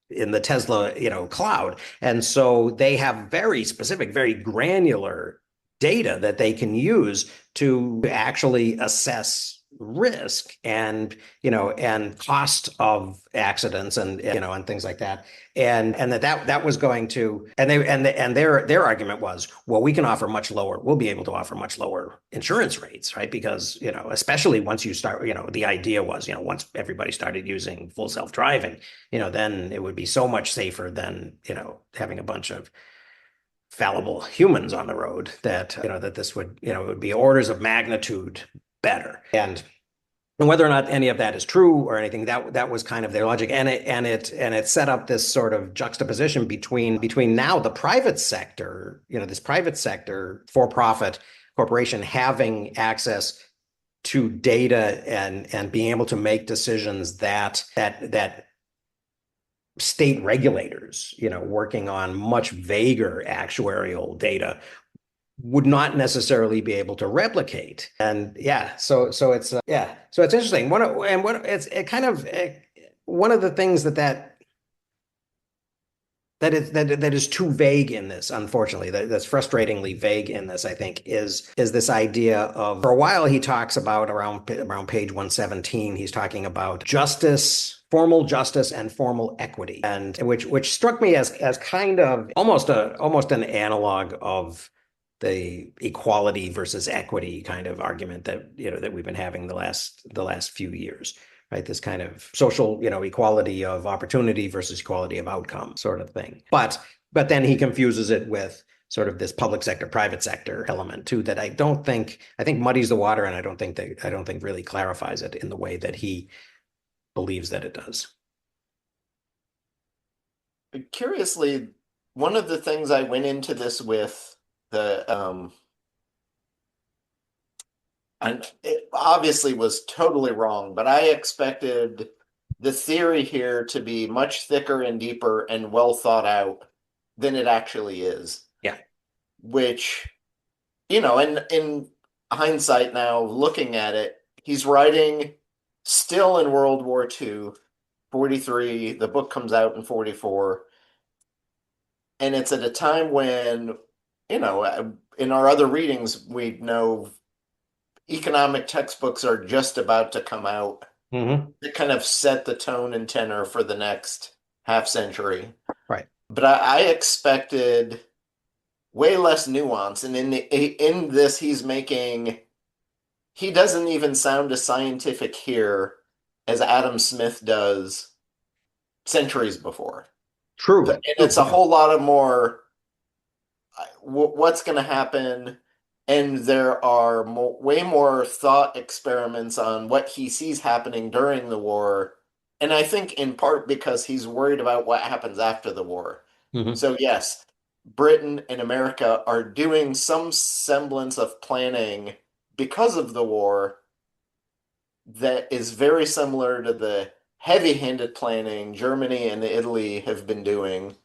[SPEAKER 2] in the Tesla, cloud. And so they have very specific, very granular data that they can use to actually assess risk and cost of accidents and things like that. And that was going to, and their argument was, well, we'll be able to offer much lower insurance rates, right? Because, especially once you start, the idea was, once everybody started using full self-driving, then it would be so much safer than, having a bunch of fallible humans on the road, that that this would, it would be orders of magnitude better. And whether or not any of that is true or anything, that was kind of their logic, and it set up this sort of juxtaposition between now the private sector, this private sector for-profit corporation having access to data and being able to make decisions that state regulators, working on much vaguer actuarial data would not necessarily be able to replicate. And so it's so it's interesting. One of the things that is too vague in this, unfortunately, that's frustratingly vague in this, I think, is this idea of, for a while he talks about, around page 117, he's talking about justice, formal justice and formal equity, and which struck me as kind of almost an analog of the equality versus equity kind of argument that we've been having the last few years, right? This kind of social, equality of opportunity versus equality of outcome sort of thing. But then he confuses it with sort of this public sector, private sector element too, that I think muddies the water, and I don't think really clarifies it in the way that he believes that it does.
[SPEAKER 4] Curiously, one of the things I went into this with, and it obviously was totally wrong, but I expected the theory here to be much thicker and deeper and well thought out than it actually is.
[SPEAKER 2] Yeah.
[SPEAKER 4] Which, in hindsight now, looking at it, he's writing still in World War II, 43, the book comes out in 44. And it's at a time when, in our other readings, we know economic textbooks are just about to come out.
[SPEAKER 2] Mm-hmm.
[SPEAKER 4] That kind of set the tone and tenor for the next half century.
[SPEAKER 2] Right.
[SPEAKER 4] But I expected way less nuance. And in this, he doesn't even sound as scientific here as Adam Smith does centuries before.
[SPEAKER 2] True.
[SPEAKER 4] And it's a whole lot of more what's going to happen, and there are way more thought experiments on what he sees happening during the war, and I think in part because he's worried about what happens after the war.
[SPEAKER 2] Mm-hmm.
[SPEAKER 4] So yes, Britain and America are doing some semblance of planning because of the war that is very similar to the heavy-handed planning Germany and Italy have been doing.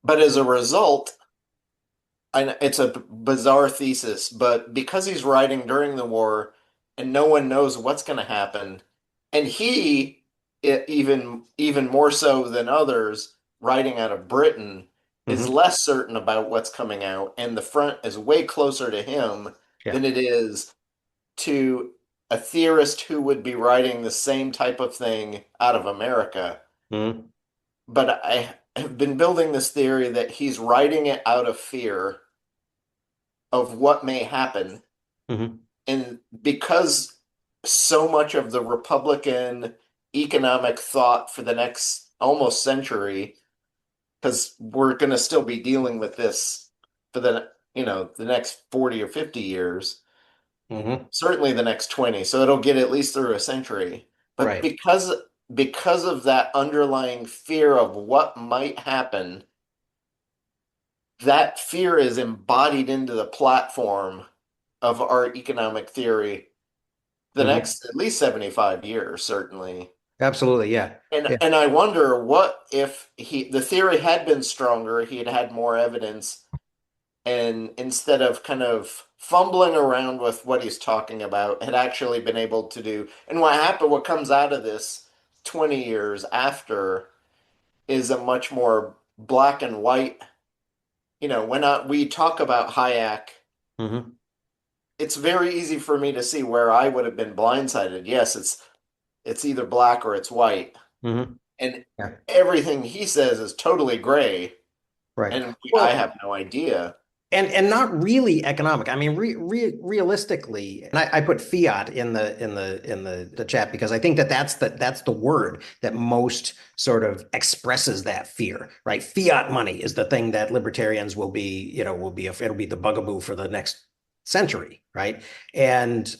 [SPEAKER 4] But as a result, and it's a bizarre thesis, but because he's writing during the war and no one knows what's going to happen, and he, even more so than others, writing out of Britain, is less certain about what's coming out, and the front is way closer to him than it is to a theorist who would be writing the same type of thing out of America.
[SPEAKER 2] Mm-hmm.
[SPEAKER 4] But I have been building this theory that he's writing it out of fear of what may happen.
[SPEAKER 2] Mm-hmm.
[SPEAKER 4] And because so much of the Republican economic thought for the next almost century, because we're going to still be dealing with this for the next 40 or 50 years, certainly the next 20, so it'll get at least through a century. But
[SPEAKER 2] right.
[SPEAKER 4] because of that underlying fear of what might happen, that fear is embodied into the platform of our economic theory the next at least 75 years, certainly.
[SPEAKER 2] Absolutely, yeah.
[SPEAKER 4] And I wonder what if the theory had been stronger, he had had more evidence, and instead of kind of fumbling around with what he's talking about, had actually been able to do. And what comes out of this 20 years after is a much more black and white. When we talk about Hayek, it's very easy for me to see where I would have been blindsided. Yes, it's either black or it's white. And everything he says is totally gray.
[SPEAKER 2] Right.
[SPEAKER 4] And I have no idea.
[SPEAKER 2] and not really economic. I mean, realistically, and I put fiat in the chat because I think that that's the word that most sort of expresses that fear, right? Fiat money is the thing that libertarians will be, it'll be the bugaboo for the next century, right? And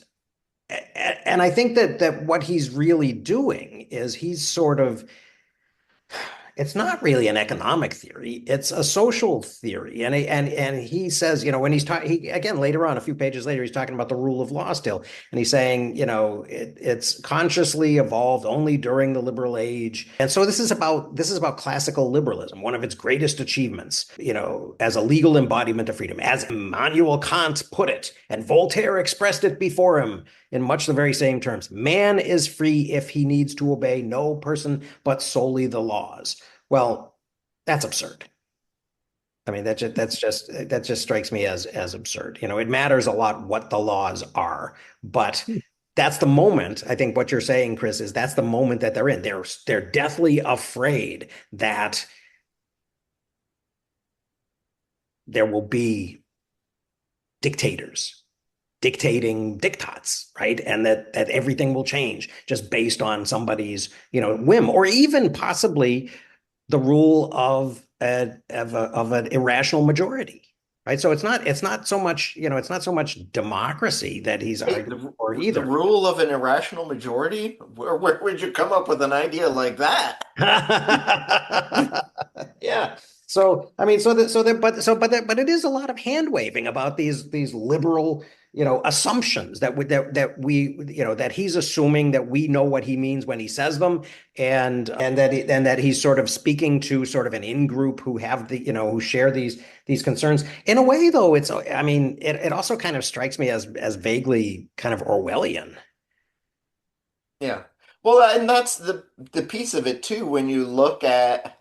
[SPEAKER 2] and I think that what he's really doing is he's sort of it's not really an economic theory. It's a social theory. And he says, when he's talking, he again later on, a few pages later, he's talking about the rule of law still. And he's saying, it's consciously evolved only during the liberal age. And so this is about classical liberalism, one of its greatest achievements, as a legal embodiment of freedom, as Immanuel Kant put it, and Voltaire expressed it before him in much the very same terms. Man is free if he needs to obey no person but solely the laws. Well, that's absurd. I mean, that just strikes me as absurd. It matters a lot what the laws are, but that's the moment. I think what you're saying, Chris, is that's the moment that they're in. They're deathly afraid that there will be dictators dictating diktats, right? And that everything will change just based on somebody's, whim, or even possibly the rule of an irrational majority, right? So it's not so much democracy that he's
[SPEAKER 4] Hey,
[SPEAKER 2] arguing for
[SPEAKER 4] the
[SPEAKER 2] either.
[SPEAKER 4] rule of an irrational majority? Where would you come up with an idea like that?
[SPEAKER 2] Yeah. So I mean, but it is a lot of hand waving about these liberal, assumptions that he's assuming that we know what he means when he says them, and that he's sort of speaking to sort of an in group who have who share these concerns. In a way, though, I mean, it also kind of strikes me as vaguely kind of Orwellian.
[SPEAKER 4] Yeah. Well, and that's the piece of it too, when you look at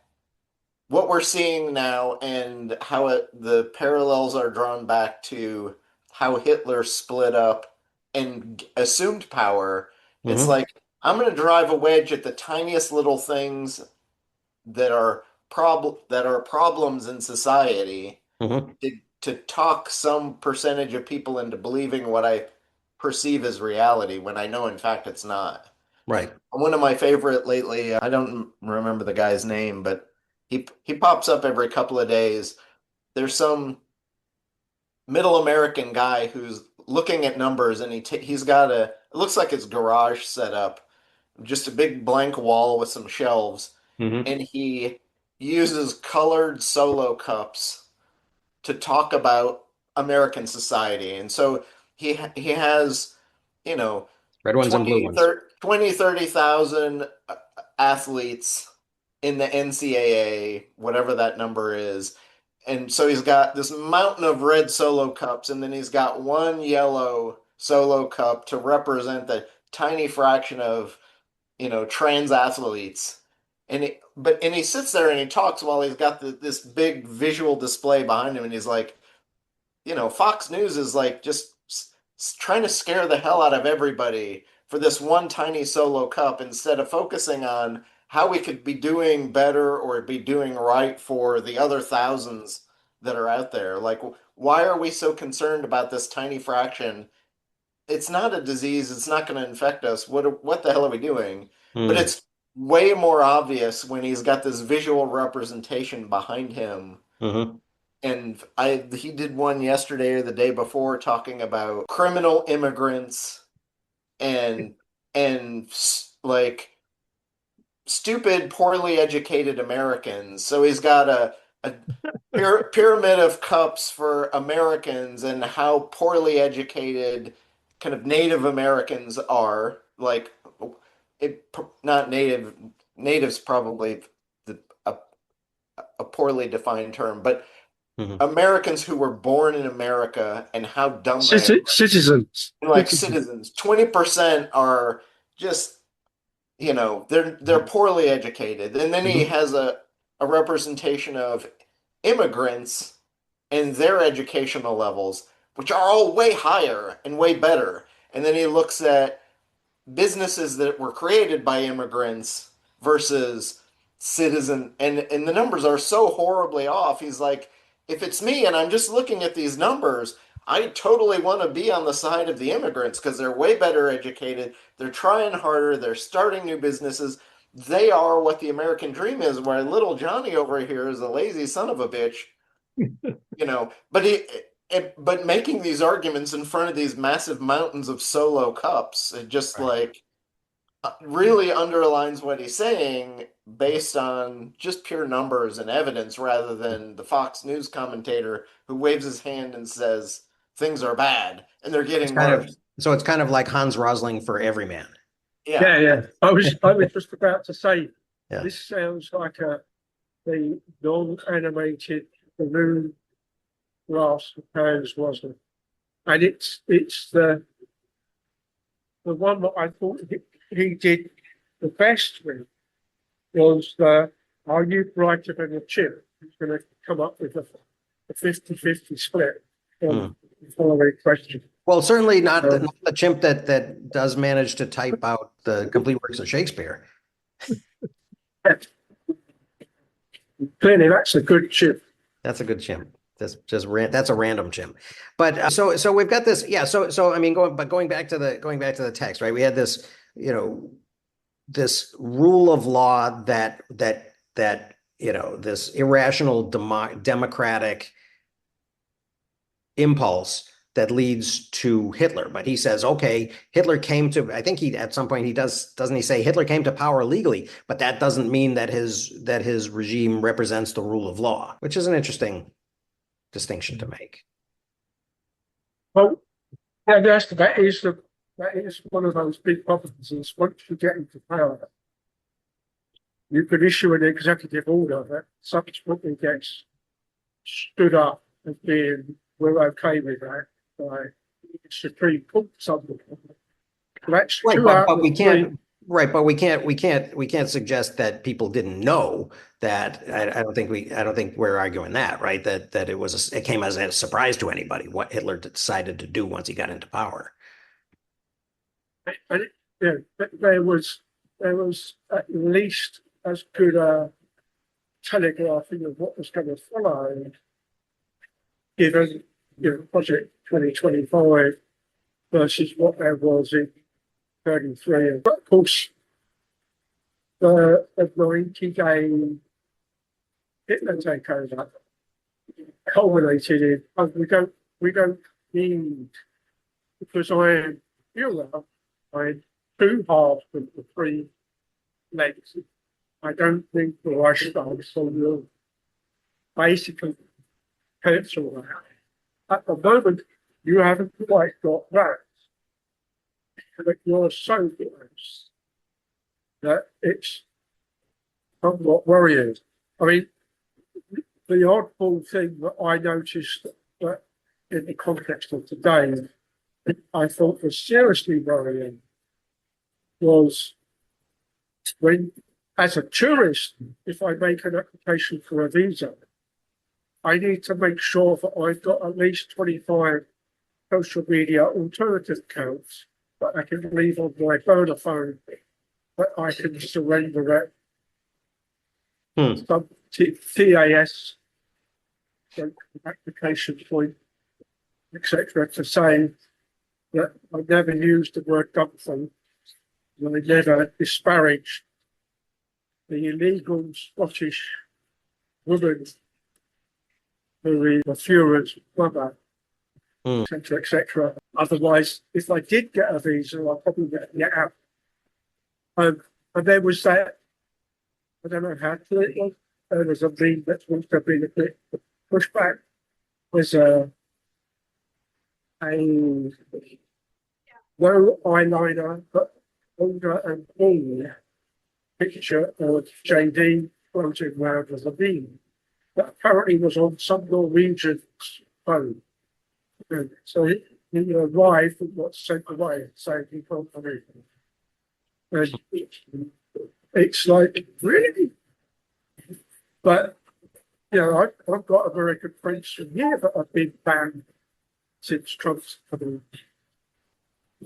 [SPEAKER 4] what we're seeing now and how the parallels are drawn back to how Hitler split up and assumed power. It's
[SPEAKER 2] Hmm.
[SPEAKER 4] like I'm going to drive a wedge at the tiniest little things that are problems in society
[SPEAKER 2] Hmm.
[SPEAKER 4] to talk some percentage of people into believing what I perceive as reality when I know in fact it's not.
[SPEAKER 2] Right.
[SPEAKER 4] One of my favorite lately, I don't remember the guy's name, but he pops up every couple of days. There's some middle American guy who's looking at numbers and he's got it looks like his garage set up, just a big blank wall with some shelves,
[SPEAKER 2] Hmm.
[SPEAKER 4] and he uses colored solo cups to talk about American society. And so he has, you know,
[SPEAKER 2] Red ones and blue ones.
[SPEAKER 4] 30,000 athletes in the NCAA, whatever that number is. And so he's got this mountain of red solo cups, and then he's got one yellow solo cup to represent the tiny fraction of, trans athletes. And he sits there and he talks while he's got this big visual display behind him, and he's like, Fox News is like just trying to scare the hell out of everybody for this one tiny solo cup instead of focusing on how we could be doing better or be doing right for the other thousands that are out there. Like, why are we so concerned about this tiny fraction? It's not a disease. It's not going to infect us. What the hell are we doing? But
[SPEAKER 2] Mm.
[SPEAKER 4] it's way more obvious when he's got this visual representation behind him.
[SPEAKER 2] Hmm.
[SPEAKER 4] And he did one yesterday or the day before talking about criminal immigrants and like stupid, poorly educated Americans. So he's got a pyramid of cups for Americans and how poorly educated kind of Native Americans are. Like not natives probably the, a poorly defined term, but
[SPEAKER 2] Hmm.
[SPEAKER 4] Americans who were born in America and how dumb they are.
[SPEAKER 1] Citizens.
[SPEAKER 4] Like
[SPEAKER 1] Citizens.
[SPEAKER 4] citizens, 20% are just, they're poorly educated. And then he
[SPEAKER 2] Hmm.
[SPEAKER 4] has a representation of immigrants and their educational levels, which are all way higher and way better. And then he looks at businesses that were created by immigrants versus citizen, and the numbers are so horribly off. He's like, if it's me and I'm just looking at these numbers, I totally want to be on the side of the immigrants because they're way better educated. They're trying harder. They're starting new businesses. They are what the American dream is, where little Johnny over here is a lazy son of a bitch, but making these arguments in front of these massive mountains of solo cups, it just
[SPEAKER 2] Right.
[SPEAKER 4] like really underlines what he's saying based on just pure numbers and evidence rather than the Fox News commentator who waves his hand and says things are bad and they're
[SPEAKER 2] It's
[SPEAKER 4] getting
[SPEAKER 2] kind of
[SPEAKER 4] worse.
[SPEAKER 2] so it's kind of like Hans Rosling for every man.
[SPEAKER 4] Yeah.
[SPEAKER 1] Yeah. I was just about to say,
[SPEAKER 2] Yeah.
[SPEAKER 1] this sounds like the non-animated balloon glass of hands, wasn't it? And it's the one that I thought he did the best with was are you brighter than a chip? He's going to come up with a 50-50 split on the following question.
[SPEAKER 2] Well, certainly not the chimp that does manage to type out the complete works of Shakespeare.
[SPEAKER 1] Clearly, that's a good chip.
[SPEAKER 2] That's a good chimp. That's a random chimp. But so we've got this. Yeah. So I mean, going back to the text, right? We had this, this rule of law that this irrational democratic impulse that leads to Hitler. But he says, okay, Hitler came to, I think at some point doesn't he say Hitler came to power legally, but that doesn't mean that his regime represents the rule of law, which is an interesting distinction to make.
[SPEAKER 1] Well, yeah, that is one of those big problems. Is once you get into power, you could issue an executive order that subsequently gets stood up as being we're okay with that by the Supreme Court something. That's
[SPEAKER 2] Right,
[SPEAKER 1] two out
[SPEAKER 2] but
[SPEAKER 1] of
[SPEAKER 2] we
[SPEAKER 1] the
[SPEAKER 2] can't.
[SPEAKER 1] three.
[SPEAKER 2] Right, but we can't suggest that people didn't know that. I don't think we're arguing that, right? That it came as a surprise to anybody what Hitler decided to do once he got into power.
[SPEAKER 1] And there was at least as good a telegraphing of what was going to follow, given Project 2025 versus what there was in 33. But of course, the 90-day Hitler takeover culminated in we don't need, because I am Führer, I'm too hard with the three legs. I don't think the Reichstag will basically cancel that. At the moment, you haven't quite got that. But you're so close that it's somewhat worrying. I mean, the oddball thing that I noticed that in the context of today, I thought was seriously worrying was when, as a tourist, if I make an application for a visa, I need to make sure that I've got at least 25 social media alternative accounts that I can leave on my phone, that I can surrender at some TAS application point, etc., to say that I never used the word dumping, and I never disparaged the illegal Scottish woman who is the Führer's mother, etc., etc. Otherwise, if I did get a visa, I'd probably get out. And there was that, I don't know how to it was, there was a meme that's also been a bit pushback. Was a no eyeliner, but older and all picture of JD floating around as a meme that apparently was on some Norwegian phone. And so he arrived and got sent away, saying he can't believe it. And it's like, really? But, I've got American friends from here that have been banned since Trump's coming,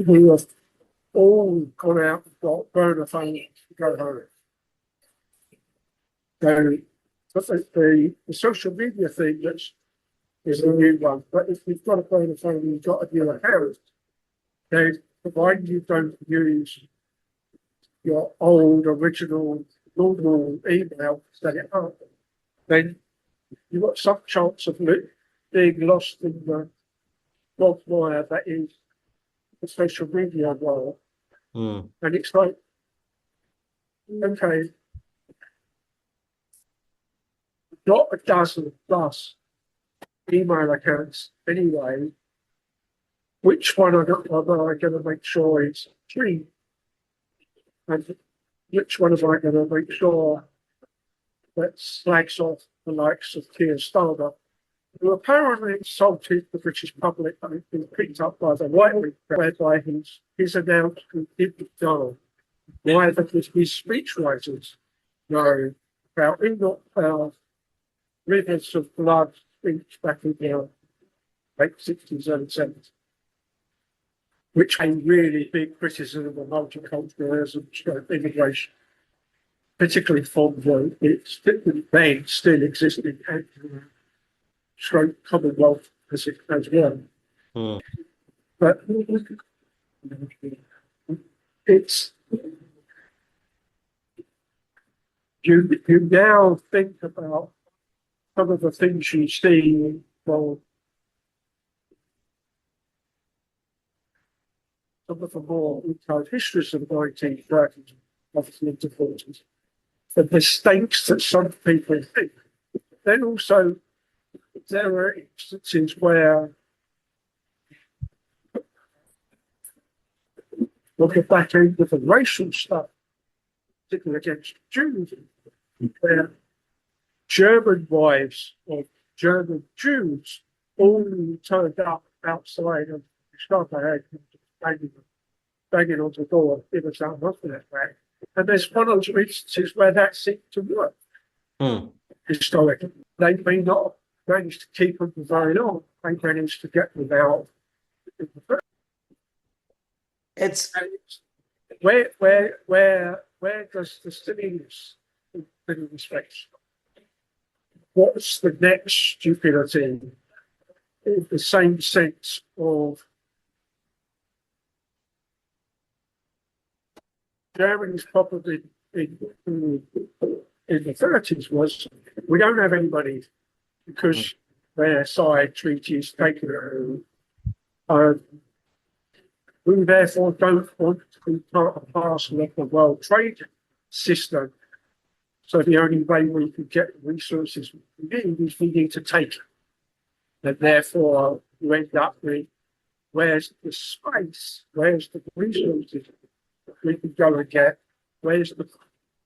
[SPEAKER 1] who have all gone out and got burner phones to go home. So, but the social media thing that's is a new one. But if you've got a phone, you've got a new account, then provided you don't use your old original normal email to set it up, then you've got some chance of being lost in the quagmire that is the social media world.
[SPEAKER 2] Mm.
[SPEAKER 1] And it's like, okay, not a dozen plus email accounts anyway. Which one am I going to make sure is free? And which one am I going to make sure that slags off the likes of Keir Starmer, who apparently insulted the British public and has been picked up by the right wing, whereby his announcement didn't go. Neither did his speechwriters know about rivers of blood speech back in the late 60s and 70s, which a really big criticism of multiculturalism, immigration, particularly from the then still existing Commonwealth as well.
[SPEAKER 2] Mm.
[SPEAKER 1] But it's you now think about some of the things you see, well, some of the more detailed histories of the 1930s, obviously into 40s, the mistakes that some people think. Then also, there are instances where, look at back end of the racial stuff, particularly against Jews, where German wives of German Jews all turned up outside of Chicago, banging on the door in a South African way. And there's one of those instances where that seemed to work historically. They may not have managed to keep them for very long. They managed to get them out.
[SPEAKER 2] It's
[SPEAKER 1] where does the stimulus in many respects? What's the next stupidity in the same sense of Germany's probably in the 30s was we don't have anybody because their side treaties taken we therefore don't want to be part and parcel of the world trade system. So the only way we can get resources we need is we need to take it. And therefore you end up with where's the space, where's the resources that we can go and get, where's the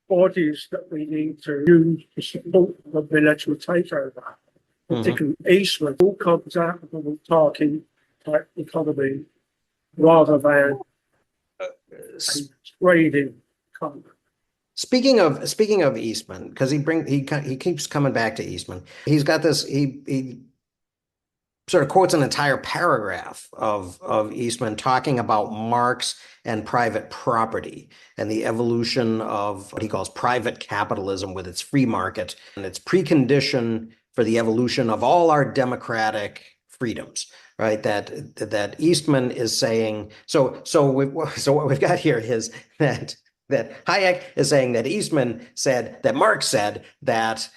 [SPEAKER 1] bodies that we need to use to support the military takeover. Particularly Eastman all comes out of an autarky type economy rather than a trading economy.
[SPEAKER 2] Speaking of Eastman, because he keeps coming back to Eastman. He's got this. He sort of quotes an entire paragraph of Eastman talking about Marx and private property and the evolution of what he calls private capitalism with its free market and its precondition for the evolution of all our democratic freedoms. Right, that Eastman is saying. So what we've got here is that Hayek is saying that Eastman said that Marx said that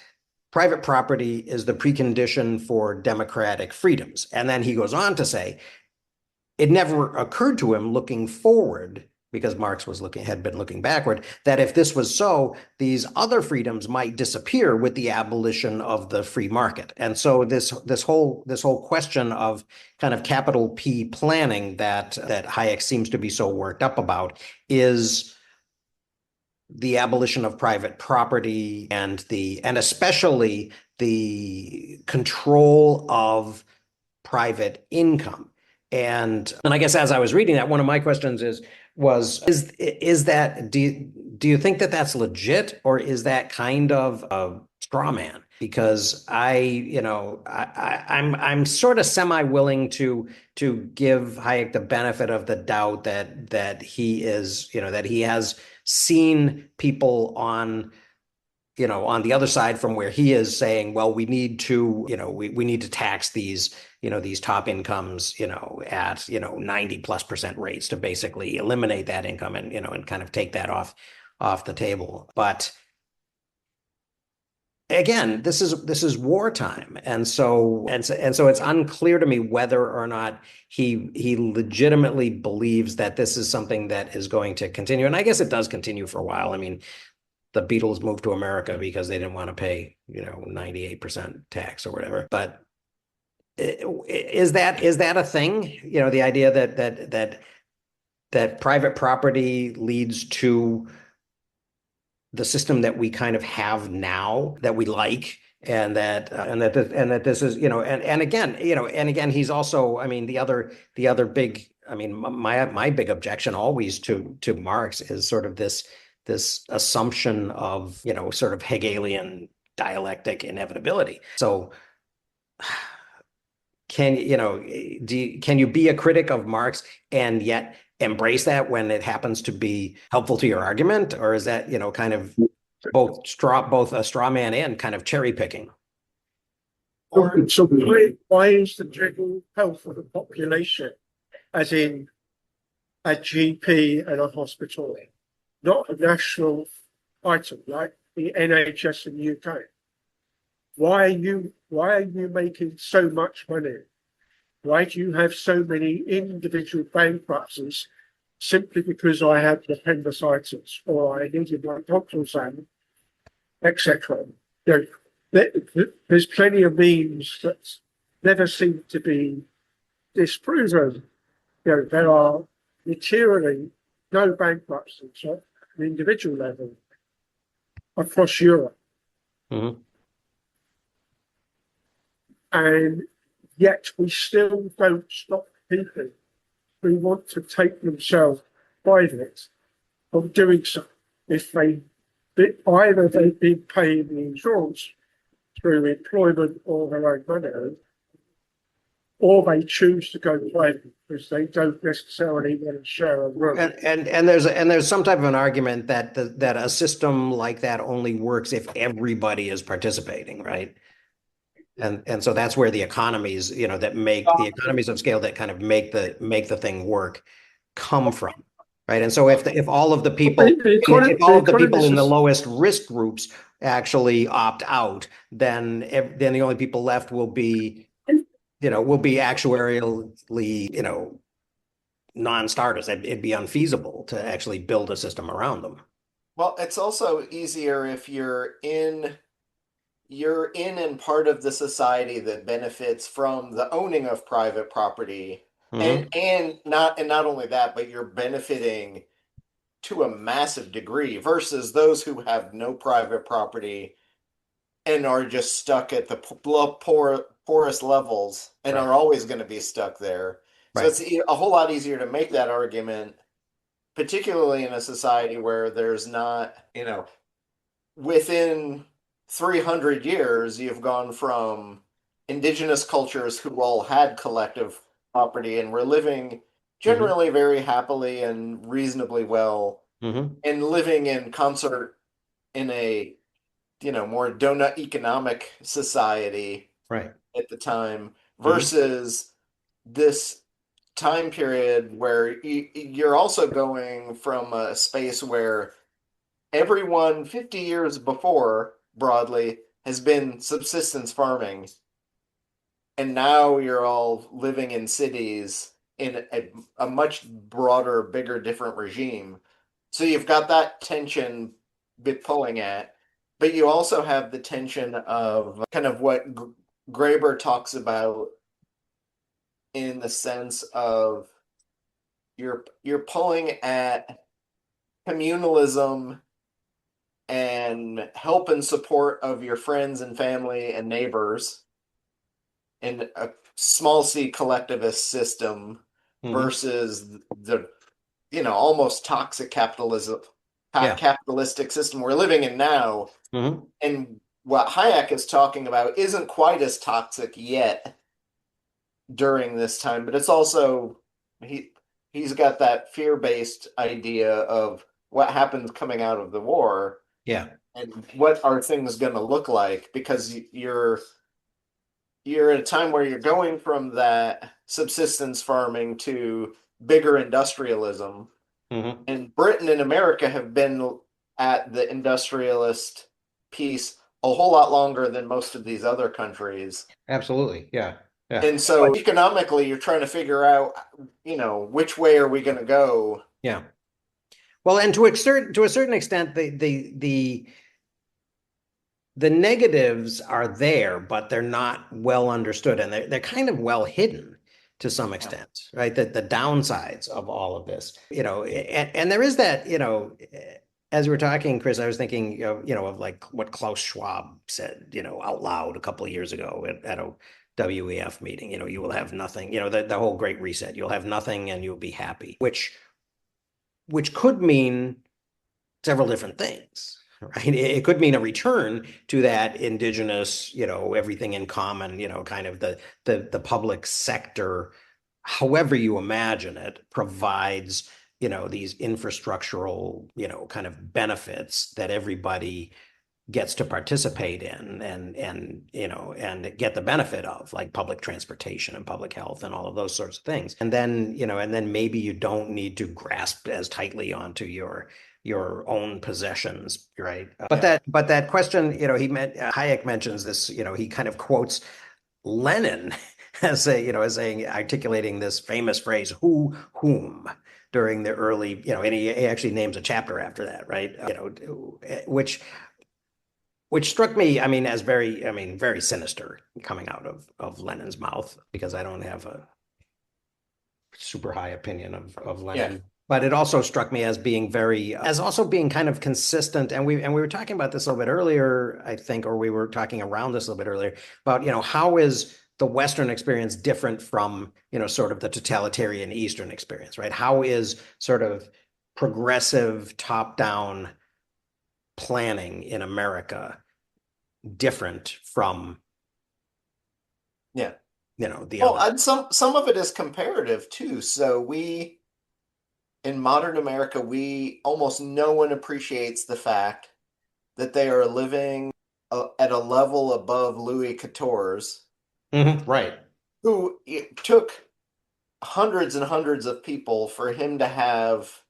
[SPEAKER 2] private property is the precondition for democratic freedoms, and then he goes on to say it never occurred to him looking forward, because Marx had been looking backward, that if this was so, these other freedoms might disappear with the abolition of the free market. And so this whole question of kind of capital P planning that Hayek seems to be so worked up about is the abolition of private property and especially the control of private income. And I guess as I was reading that, one of my questions is that do you think that that's legit, or is that kind of a straw man? Because I'm sort of semi-willing to give Hayek the benefit of the doubt that he is, that he has seen people on on the other side from where he is saying, well, we need to, we need to tax these, these top incomes, at, 90+% rates to basically eliminate that income and kind of take that off the table. But again, this is wartime, and so it's unclear to me whether or not he legitimately believes that this is something that is going to continue. And I guess it does continue for a while. I mean, the Beatles moved to America because they didn't want to pay, 98% tax or whatever. But is that a thing? The idea that private property leads to the system that we kind of have now that we like, and that this is, and again, he's also, I mean, the other big, I mean, my big objection always to Marx is sort of this assumption of, sort of Hegelian dialectic inevitability. So can you be a critic of Marx and yet embrace that when it happens to be helpful to your argument? Or is that, kind of both a straw man and kind of cherry picking?
[SPEAKER 1] So why is the general health of the population, as in a GP and a hospital, not a national item like the NHS in the UK? Why are you making so much money? Why do you have so many individual bankruptcies simply because I had appendicitis or I needed my doctor's exam, etc.? There's plenty of means that never seem to be disproven. There are materially no bankruptcies at an individual level across Europe.
[SPEAKER 2] Mm-hmm.
[SPEAKER 1] And yet we still don't stop people who want to take themselves private from doing so. If either they've been paying the insurance through employment or their own money, or they choose to go private because they don't necessarily want to share a room.
[SPEAKER 2] And there's some type of an argument that that a system like that only works if everybody is participating, right? And so that's where the economies, that make the economies of scale that kind of make the thing work come from, right? And so if all of the people in the lowest risk groups actually opt out, then the only people left will be actuarially, non-starters. It'd be unfeasible to actually build a system around them.
[SPEAKER 4] Well, it's also easier if you're in and part of the society that benefits from the owning of private property.
[SPEAKER 2] Mm-hmm.
[SPEAKER 4] And not only that, but you're benefiting to a massive degree versus those who have no private property and are just stuck at the poorest levels and
[SPEAKER 2] Right.
[SPEAKER 4] are always going to be stuck there. So
[SPEAKER 2] Right.
[SPEAKER 4] it's a whole lot easier to make that argument, particularly in a society where there's not, within 300 years, you've gone from indigenous cultures who all had collective property and were living generally very happily and reasonably well,
[SPEAKER 2] Mm-hmm.
[SPEAKER 4] and living in concert in a more donut economic society
[SPEAKER 2] Right.
[SPEAKER 4] at the time versus this time period where you're also going from a space where everyone 50 years before broadly has been subsistence farming, and now you're all living in cities in a much broader, bigger, different regime. So you've got that tension bit pulling at, but you also have the tension of kind of what Graeber talks about in the sense of you're pulling at communalism and help and support of your friends and family and neighbors in a small c collectivist system versus the almost toxic capitalistic system we're living in now. And what Hayek is talking about isn't quite as toxic yet during this time, but it's also he's got that fear-based idea of what happens coming out of the war.
[SPEAKER 2] Yeah.
[SPEAKER 4] and what are things going to look like, because you're at a time where you're going from that subsistence farming to bigger industrialism.
[SPEAKER 2] Mhm.
[SPEAKER 4] And Britain and America have been at the industrialist piece a whole lot longer than most of these other countries.
[SPEAKER 2] Absolutely. Yeah. Yeah.
[SPEAKER 4] And so economically, you're trying to figure out, which way are we going to go?
[SPEAKER 2] Yeah. Well, and to a certain extent, the negatives are there, but they're not well understood, and they're kind of well hidden to some extent, right? The downsides of all of this, and there is that, as we were talking, Chris, I was thinking of like what Klaus Schwab said, out loud a couple of years ago at a WEF meeting. You will have nothing, the whole Great Reset. You'll have nothing and you'll be happy, which could mean several different things, right? It could mean a return to that indigenous, everything in common, kind of the public sector, however you imagine it, provides, these infrastructural, kind of benefits that everybody gets to participate in and get the benefit of, like public transportation and public health and all of those sorts of things. And then maybe you don't need to grasp as tightly onto your own possessions, right? But that question, Hayek mentions this, he kind of quotes Lenin as articulating this famous phrase, whom, during the early, and he actually names a chapter after that, right? Which struck me, as very sinister coming out of Lenin's mouth, because I don't have a super high opinion of Lenin.
[SPEAKER 4] Yeah.
[SPEAKER 2] But it also struck me as also being kind of consistent. And we were talking about this a little bit earlier, I think, or we were talking around this a little bit earlier about, how is the Western experience different from, sort of the totalitarian Eastern experience, right? How is sort of progressive top-down planning in America different from
[SPEAKER 4] Yeah.
[SPEAKER 2] the
[SPEAKER 4] Well,
[SPEAKER 2] other?
[SPEAKER 4] and some of it is comparative too. So in modern America, almost no one appreciates the fact that they are living at a level above Louis XIV's,
[SPEAKER 2] Right.
[SPEAKER 4] who it took hundreds and hundreds of people for him to have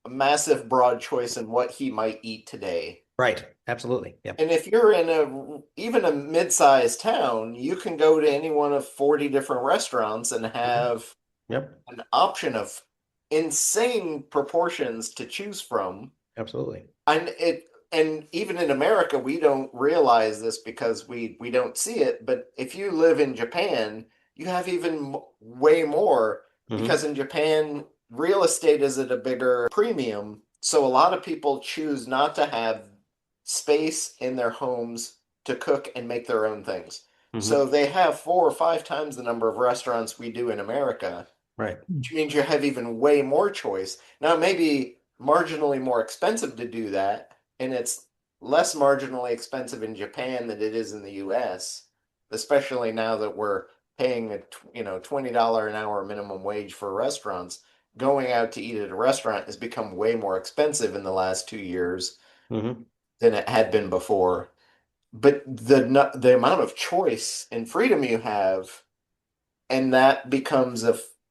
[SPEAKER 4] a massive broad choice in what he might eat today.
[SPEAKER 2] Right. Absolutely. Yep.
[SPEAKER 4] And if you're in even a mid-sized town, you can go to any one of 40 different restaurants and have
[SPEAKER 2] Yep.
[SPEAKER 4] an option of insane proportions to choose from.
[SPEAKER 2] Absolutely.
[SPEAKER 4] And even in America, we don't realize this because we don't see it. But if you live in Japan, you have even way more, because in Japan, real estate is at a bigger premium. So a lot of people choose not to have space in their homes to cook and make their own things. So they have 4 or 5 times the number of restaurants we do in America,
[SPEAKER 2] Right.
[SPEAKER 4] which means you have even way more choice. Now, it may be marginally more expensive to do that, and it's less marginally expensive in Japan than it is in the US, especially now that we're paying $20 an hour minimum wage for restaurants. Going out to eat at a restaurant has become way more expensive in the last 2 years than it had been before. But the amount of choice and freedom you have, and that becomes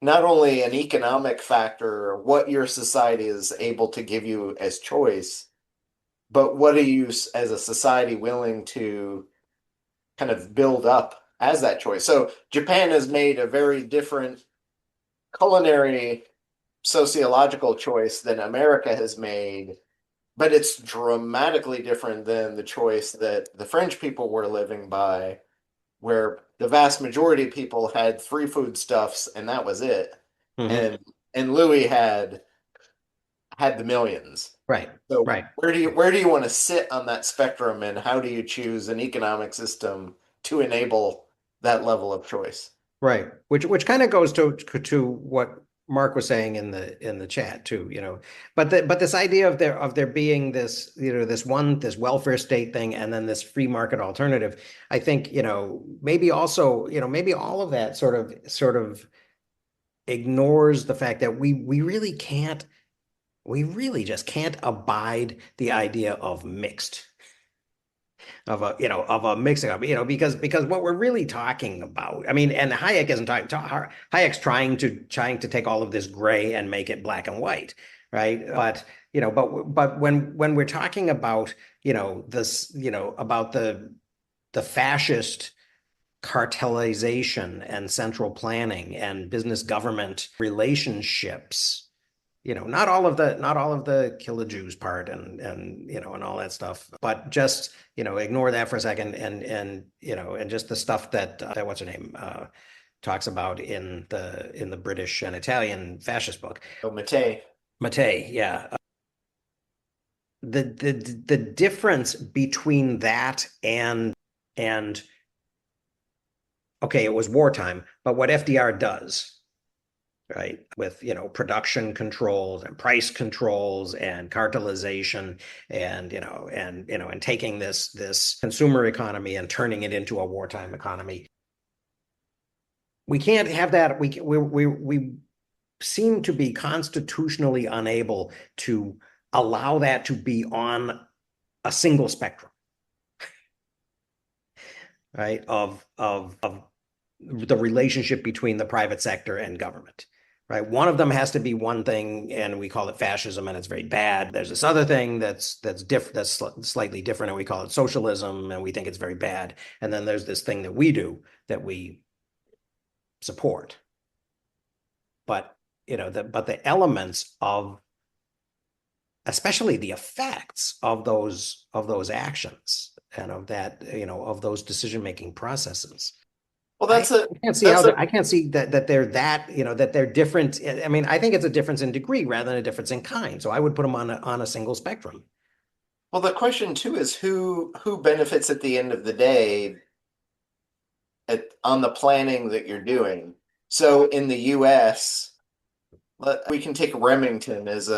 [SPEAKER 4] not only an economic factor, what your society is able to give you as choice, but what are you as a society willing to kind of build up as that choice. So Japan has made a very different culinary sociological choice than America has made, but it's dramatically different than the choice that the French people were living by, where the vast majority of people had 3 foodstuffs and that was it. And Louis had the millions.
[SPEAKER 2] Right.
[SPEAKER 4] So
[SPEAKER 2] Right.
[SPEAKER 4] where do you want to sit on that spectrum, and how do you choose an economic system to enable that level of choice?
[SPEAKER 2] Right. Which kind of goes to what Mark was saying in the chat too, but this idea of there being this, this welfare state thing and then this free market alternative, I think, maybe also, maybe all of that sort of ignores the fact that we really just can't abide the idea of mixed. of a mixing up, because what we're really talking about, I mean, and Hayek isn't Hayek's trying to take all of this gray and make it black and white, right? But when we're talking about, this, about the fascist cartelization and central planning and business government relationships, not all of the kill a Jews part and and all that stuff, but just, ignore that for a second and just the stuff that what's her name talks about in the British and Italian fascist book.
[SPEAKER 4] Oh, Mattei.
[SPEAKER 2] Mattei, yeah. The difference between that and okay, it was wartime, but what FDR does, right, with production controls and price controls and cartelization and and taking this consumer economy and turning it into a wartime economy. We can't have that. We seem to be constitutionally unable to allow that to be on a single spectrum, right, of the relationship between the private sector and government, right? One of them has to be one thing, and we call it fascism, and it's very bad. There's this other thing that's slightly different, and we call it socialism, and we think it's very bad. And then there's this thing that we do that we support. But the elements of, especially the effects of those actions and of that, of those decision-making processes.
[SPEAKER 4] Well,
[SPEAKER 2] I can't see that they're that they're different. I mean, I think it's a difference in degree rather than a difference in kind. So I would put them on a single spectrum.
[SPEAKER 4] Well, the question too is who benefits at the end of the day on the planning that you're doing. So in the U.S., we can take Remington as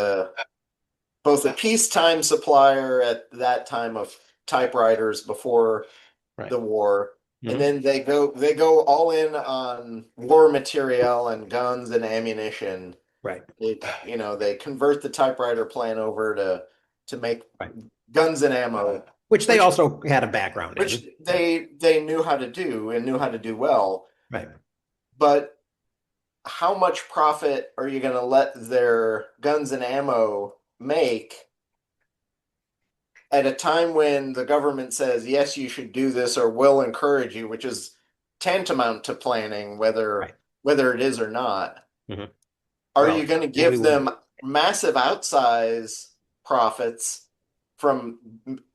[SPEAKER 4] both a peacetime supplier at that time of typewriters before the war. And then they go all in on war material and guns and ammunition.
[SPEAKER 2] Right.
[SPEAKER 4] They convert the typewriter plant over to make guns and ammo.
[SPEAKER 2] Which they also had a background in.
[SPEAKER 4] Which they knew how to do and knew how to do well.
[SPEAKER 2] Right.
[SPEAKER 4] But how much profit are you going to let their guns and ammo make at a time when the government says, yes, you should do this or will encourage you, which is tantamount to planning, whether it is or not?
[SPEAKER 2] Mm-hmm.
[SPEAKER 4] Are you going to give them massive outsize profits from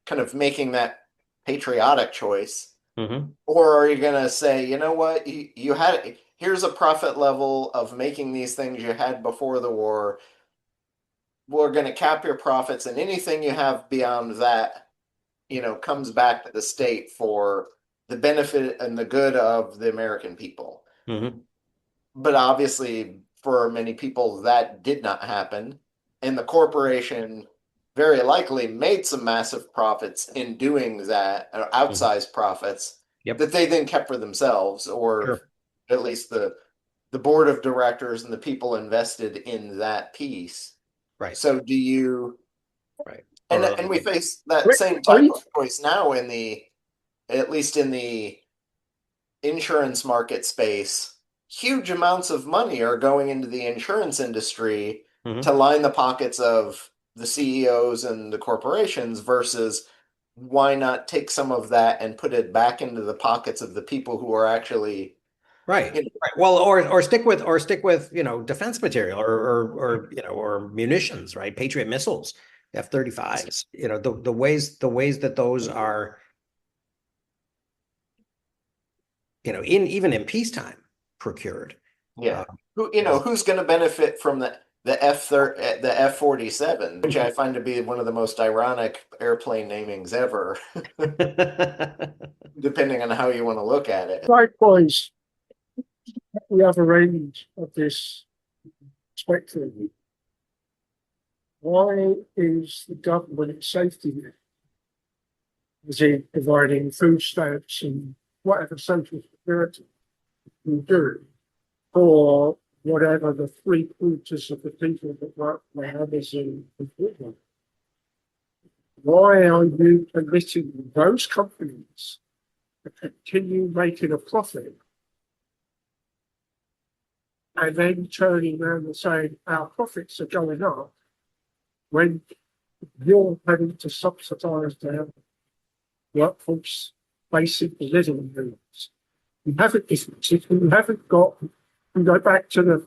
[SPEAKER 4] kind of making that patriotic choice?
[SPEAKER 2] Mm-hmm.
[SPEAKER 4] Or are you going to say, you know what, here's a profit level of making these things you had before the war. We're going to cap your profits, and anything you have beyond that, comes back to the state for the benefit and the good of the American people.
[SPEAKER 2] Mm-hmm.
[SPEAKER 4] But obviously, for many people, that did not happen. And the corporation very likely made some massive profits in doing that, or outsized profits, that they then kept for themselves, or at least the board of directors and the people invested in that piece.
[SPEAKER 2] Right.
[SPEAKER 4] So do you?
[SPEAKER 2] Right.
[SPEAKER 4] And we face that same type of choice now at least in the insurance market space. Huge amounts of money are going into the insurance industry to line the pockets of the CEOs and the corporations, versus why not take some of that and put it back into the pockets of the people who are actually
[SPEAKER 2] right. Well, or stick with defense material or munitions, right? Patriot missiles, F-35s. The ways that those are, even in peacetime procured.
[SPEAKER 4] Yeah. Who's going to benefit from the F-47, which I find to be one of the most ironic airplane namings ever, depending on how you want to look at it.
[SPEAKER 1] Likewise, the other end of this spectrum, why is the government safety net, as in providing food stamps and whatever social security you do, for whatever the 3/4 of the people that work for Amazon and Google? why are you permitting those companies to continue making a profit and then turning around and saying our profits are going up when you're having to subsidize their workforce basic living needs? You haven't got, you go back to the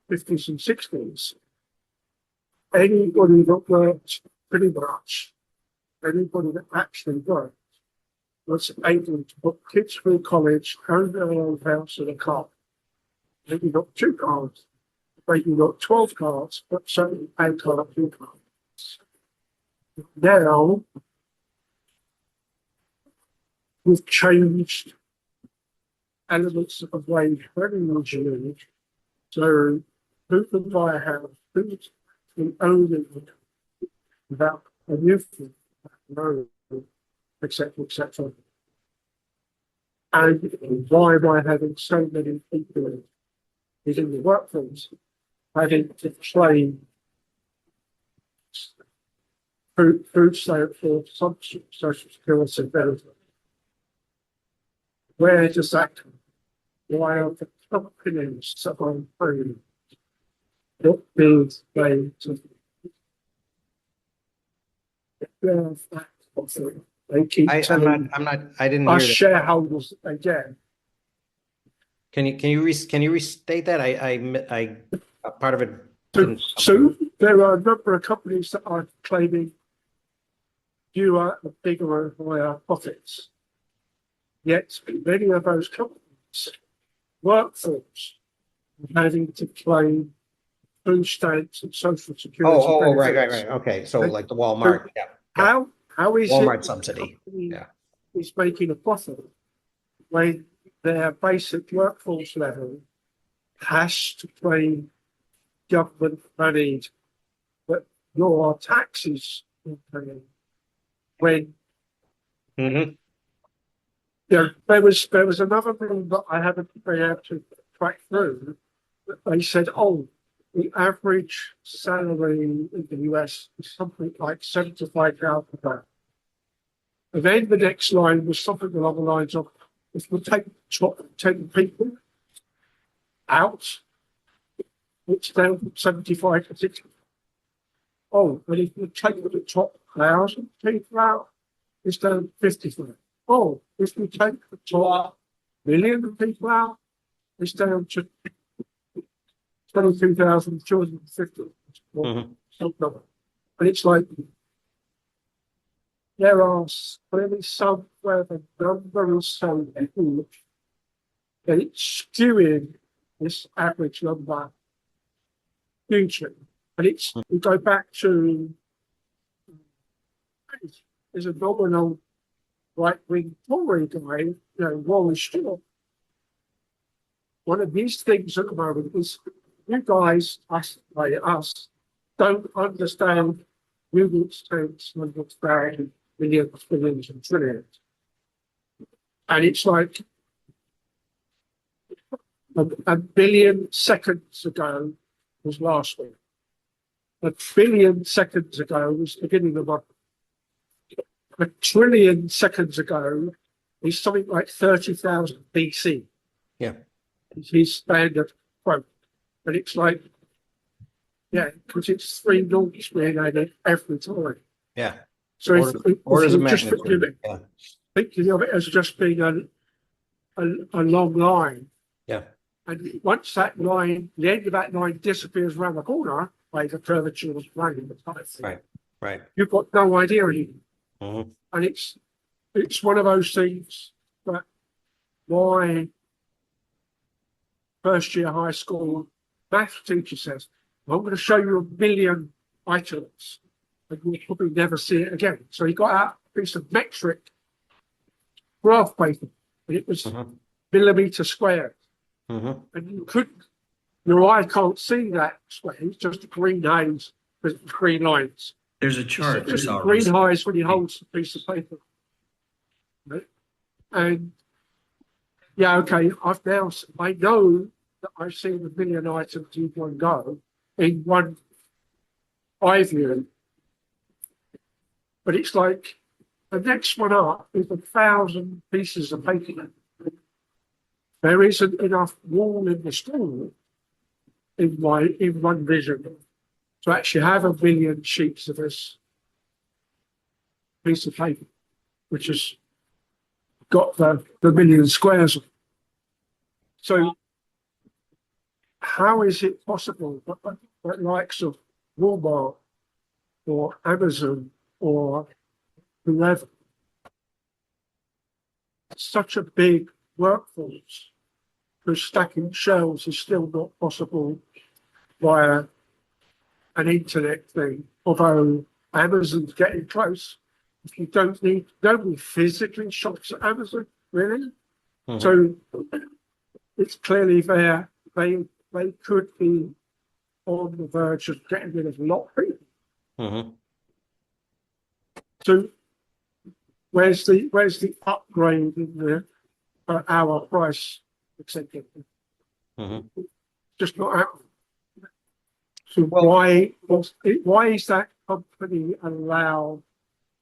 [SPEAKER 1] 50s and 60s, anybody that worked pretty much, anybody that actually worked was able to put kids through college, own their own house and a car. Maybe not 2 cars, maybe not 12 cars, but certainly a car, 2 cars. Now, we've changed elements of wage very much. So, who can buy a house? Who can own it without a new thing, etc., etc. And why am I having so many people within the workforce having to claim food stamps or some social security benefit? Where does that come? Why are the companies that are free not being paid to that offering? They keep telling
[SPEAKER 2] I didn't
[SPEAKER 1] us
[SPEAKER 2] hear that.
[SPEAKER 1] shareholders again.
[SPEAKER 2] Can you restate that? I part of it.
[SPEAKER 1] So there are a number of companies that are claiming fewer and bigger and higher profits. Yet many of those companies, workforce, are having to claim food stamps and social security.
[SPEAKER 2] Right. Okay, so like the Walmart, yeah.
[SPEAKER 1] How is
[SPEAKER 2] Walmart
[SPEAKER 1] it
[SPEAKER 2] subsidy? Yeah.
[SPEAKER 1] is making a profit when their basic workforce level has to claim government money that your taxes are paying? When there was another thing that I haven't been able to track through. That they said, oh, the average salary in the US is something like $75,000. And then the next line was something along the lines of, if we take top 10 people out, it's down from 75 to 60. Oh, and if we take the top 1,000 people out, it's down to 55. Oh, if we take the top 1,000,000 people out, it's down to 22,250. And it's like, there are clearly some where the number is so huge that it's skewing this average number hugely. And it's, we go back to, there's a nominal right-wing Tory guy, Warren Stewart. One of these things at the moment is you guys, us, don't understand units, tanks, numbers, millions, billions, and trillions. And it's like a billion seconds ago was last week. A billion seconds ago was the beginning of the month. A trillion seconds ago is something like 30,000 BC.
[SPEAKER 2] Yeah.
[SPEAKER 1] It's his standard quote. And it's like, yeah, because it's 3 noughts being added every time.
[SPEAKER 2] Yeah.
[SPEAKER 1] So
[SPEAKER 2] orders of
[SPEAKER 1] just
[SPEAKER 2] magnitude. Yeah.
[SPEAKER 1] thinking of it as just being a long line.
[SPEAKER 2] Yeah.
[SPEAKER 1] And once that line, the end of that line disappears around the corner, like the curvature was running.
[SPEAKER 2] Right.
[SPEAKER 1] You've got no idea anymore.
[SPEAKER 2] Mm-hmm.
[SPEAKER 1] And it's one of those things that my first year high school math teacher says, I'm going to show you 1,000,000 items and you'll probably never see it again. So he got out a piece of metric graph paper and it was millimeter squared. And you couldn't, your eye can't see that square. It's just a green haze with green lines.
[SPEAKER 5] There's a chart.
[SPEAKER 1] It's just green haze when he holds a piece of paper. Right? And yeah, okay, I know that I've seen 1,000,000 items in one go in one eye view. but it's like the next one up is 1,000 pieces of paper. There isn't enough wall in the store in one vision to actually have 1,000,000 sheets of this piece of paper, which has got the 1,000,000 squares. So how is it possible that likes of Walmart or Amazon or whoever, such a big workforce, whose stacking shelves is still not possible via an internet thing, although Amazon's getting close. If you nobody physically shops at Amazon, really.
[SPEAKER 2] Mhm.
[SPEAKER 1] So it's clearly there. They could be on the verge of getting rid of a lot of people.
[SPEAKER 2] Mhm.
[SPEAKER 1] So where's the upgrade in the per hour price, etc.?
[SPEAKER 2] Mhm.
[SPEAKER 1] Just not happening. So
[SPEAKER 2] Well-
[SPEAKER 1] why is that company allowed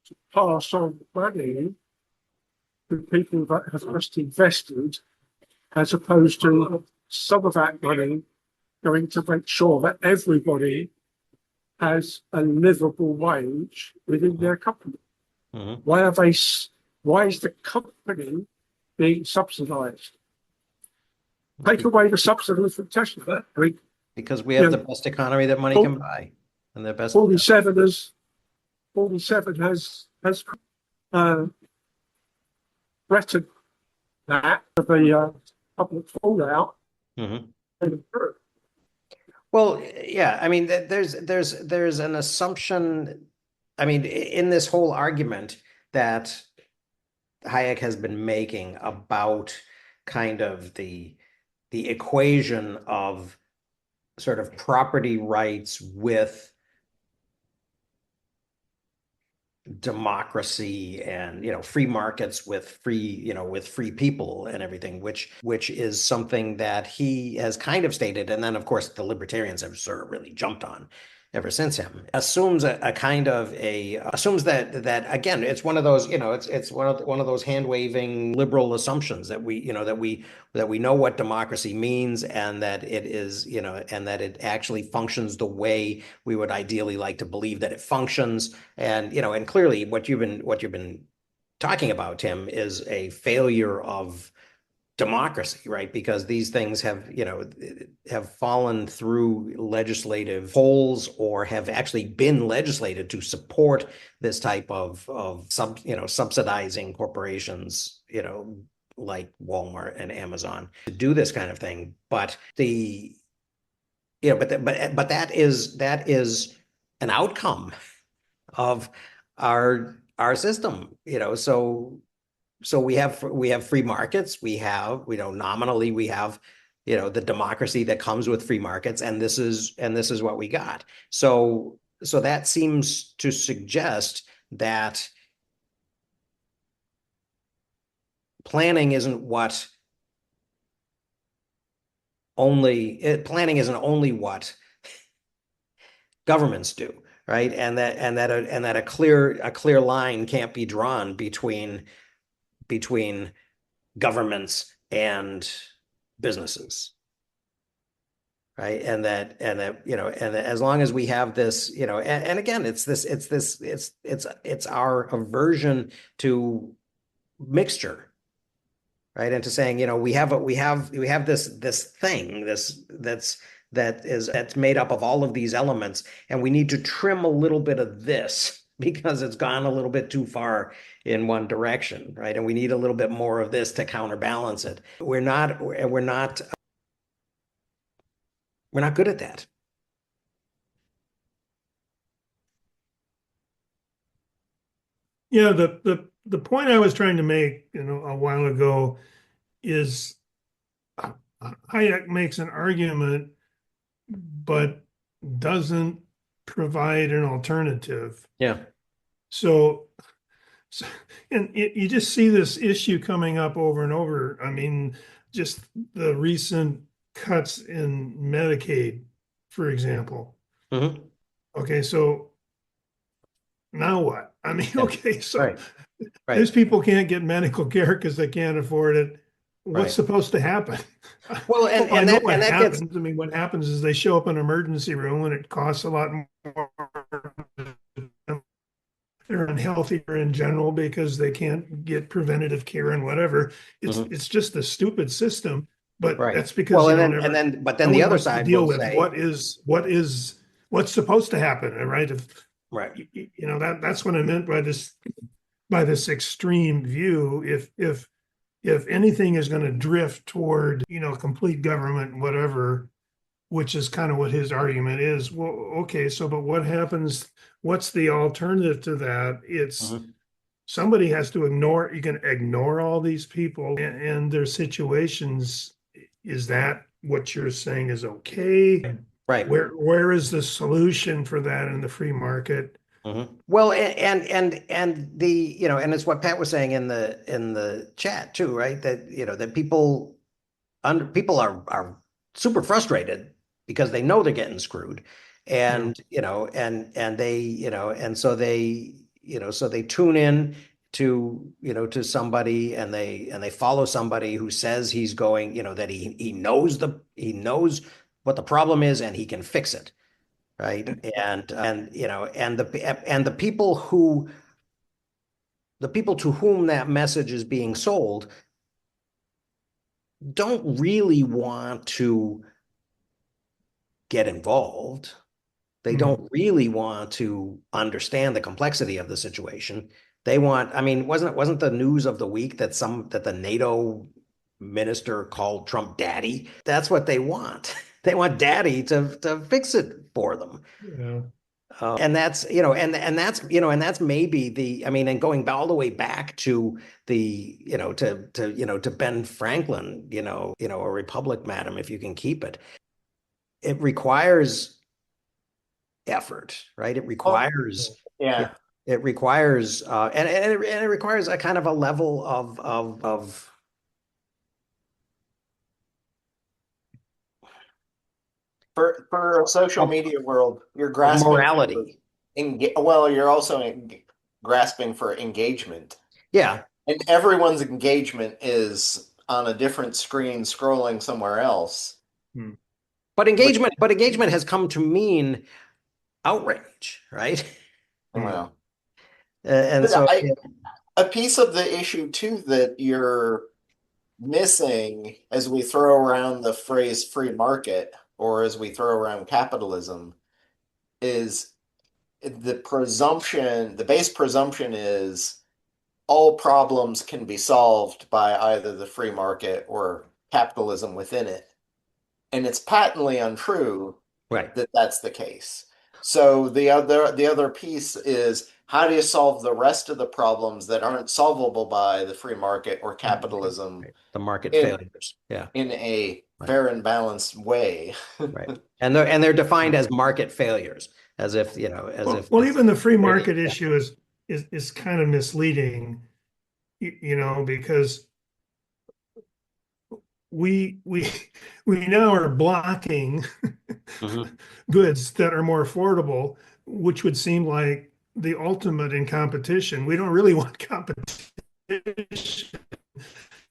[SPEAKER 1] to pass on money to people that have just invested, as opposed to some of that money going to make sure that everybody has a livable wage within their company?
[SPEAKER 2] Mhm.
[SPEAKER 1] Why is the company being subsidized? Take away the subsidy from Tesla. I mean,
[SPEAKER 2] Because we have
[SPEAKER 1] Yeah.
[SPEAKER 2] the best economy that money can buy, and the best.
[SPEAKER 1] 47 has threatened that of the public fallout.
[SPEAKER 2] Mhm.
[SPEAKER 1] And
[SPEAKER 2] Well, yeah, I mean, there's an assumption. I mean, in this whole argument that Hayek has been making about kind of the equation of sort of property rights with democracy and free markets with free people and everything, which is something that he has kind of stated, and then of course the libertarians have sort of really jumped on ever since him, assumes assumes that again, it's one of those, it's one of those hand waving liberal assumptions that we know what democracy means, and that it is, and that it actually functions the way we would ideally like to believe that it functions. And and clearly what you've been talking about, Tim, is a failure of democracy, right? Because these things have fallen through legislative holes, or have actually been legislated to support this type of subsidizing corporations, like Walmart and Amazon, to do this kind of thing. But but that is an outcome of our system, so we have free markets, nominally we have the democracy that comes with free markets, and this is what we got. So that seems to suggest that planning isn't only what governments do, right? And that a clear line can't be drawn between governments and businesses, right? And that and that as long as we have this, and again, it's our aversion to mixture, right? And to saying, we have this thing that's made up of all of these elements, and we need to trim a little bit of this because it's gone a little bit too far in one direction, right? And we need a little bit more of this to counterbalance it. We're not good at that.
[SPEAKER 3] Yeah, the point I was trying to make, a while ago is Hayek makes an argument, but doesn't provide an alternative.
[SPEAKER 2] Yeah.
[SPEAKER 3] So and you just see this issue coming up over and over. I mean, just the recent cuts in Medicaid, for example.
[SPEAKER 2] Mhm.
[SPEAKER 3] Okay, so now what? I mean,
[SPEAKER 2] Yeah.
[SPEAKER 3] okay, so
[SPEAKER 2] Right. Right.
[SPEAKER 3] these people can't get medical care because they can't afford it. What's
[SPEAKER 2] Right.
[SPEAKER 3] supposed to happen?
[SPEAKER 2] Well,
[SPEAKER 3] Well, I
[SPEAKER 2] and
[SPEAKER 3] know
[SPEAKER 2] that
[SPEAKER 3] what
[SPEAKER 2] and that gets
[SPEAKER 3] happens. I mean, what happens is they show up in an emergency room and it costs a lot more. They're unhealthier in general because they can't get preventative care and whatever.
[SPEAKER 2] Mhm.
[SPEAKER 3] It's just a stupid system, but
[SPEAKER 2] Right.
[SPEAKER 3] that's because
[SPEAKER 2] Well,
[SPEAKER 3] you
[SPEAKER 2] and
[SPEAKER 3] don't
[SPEAKER 2] then
[SPEAKER 3] ever.
[SPEAKER 2] but
[SPEAKER 3] No
[SPEAKER 2] then the
[SPEAKER 3] one
[SPEAKER 2] other
[SPEAKER 3] wants to
[SPEAKER 2] side
[SPEAKER 3] deal
[SPEAKER 2] will
[SPEAKER 3] with
[SPEAKER 2] say,
[SPEAKER 3] what's supposed to happen, right?
[SPEAKER 2] right.
[SPEAKER 3] You know, that's what I meant by this extreme view. If anything is going to drift toward, you know, complete government, whatever, which is kind of what his argument is. Well, okay, so but what happens? What's the alternative to that? It's
[SPEAKER 2] Mhm.
[SPEAKER 3] somebody has to ignore, you can ignore all these people and their situations. Is that what you're saying is okay?
[SPEAKER 2] Right.
[SPEAKER 3] Where is the solution for that in the free market?
[SPEAKER 2] Mhm. Well, and the, you know, and it's what Pat was saying in the chat too, right? That, you know, that people are super frustrated because they know they're getting screwed, and you know, and they, you know, and so they, you know, so they tune in to, you know, to somebody, and they follow somebody who says he's going, you know, that he knows what the problem is and he can fix it, right? And you know, and the people to whom that message is being sold don't really want to get involved. They don't really want to understand the complexity of the situation. They want, I mean, wasn't the news of the week that the NATO minister called Trump daddy? That's what they want. They want daddy to fix it for them.
[SPEAKER 3] Yeah.
[SPEAKER 2] And that's, you know, and that's, you know, and that's maybe the, I mean, and going all the way back to the, you know, to Ben Franklin, a republic, madam, if you can keep it. It requires effort, right? It
[SPEAKER 4] Oh,
[SPEAKER 2] requires,
[SPEAKER 4] yeah.
[SPEAKER 2] it requires, and it requires a kind of a level of
[SPEAKER 4] For a social media world, you're
[SPEAKER 2] of
[SPEAKER 4] grasping for
[SPEAKER 2] morality.
[SPEAKER 4] well, you're also grasping for engagement.
[SPEAKER 2] Yeah.
[SPEAKER 4] And everyone's engagement is on a different screen scrolling somewhere else.
[SPEAKER 3] Hmm.
[SPEAKER 4] Which,
[SPEAKER 2] But engagement has come to mean outrage, right?
[SPEAKER 4] well,
[SPEAKER 2] And
[SPEAKER 4] but
[SPEAKER 2] so,
[SPEAKER 4] a piece of the issue too that you're missing as we throw around the phrase free market or as we throw around capitalism is the base presumption is all problems can be solved by either the free market or capitalism within it. And it's patently untrue
[SPEAKER 2] right.
[SPEAKER 4] that that's the case. So the other piece is how do you solve the rest of the problems that aren't solvable by the free market or capitalism
[SPEAKER 2] Right. The market
[SPEAKER 4] in
[SPEAKER 2] failures. Yeah.
[SPEAKER 4] in a
[SPEAKER 2] Right.
[SPEAKER 4] fair and balanced way?
[SPEAKER 2] Right. And they're defined as market failures, as if, you know, as if
[SPEAKER 3] Well,
[SPEAKER 2] it's,
[SPEAKER 3] even the free market issue is kind of misleading, you know, because we we we now are blocking
[SPEAKER 2] Mhm.
[SPEAKER 3] goods that are more affordable, which would seem like the ultimate in competition. We don't really want competition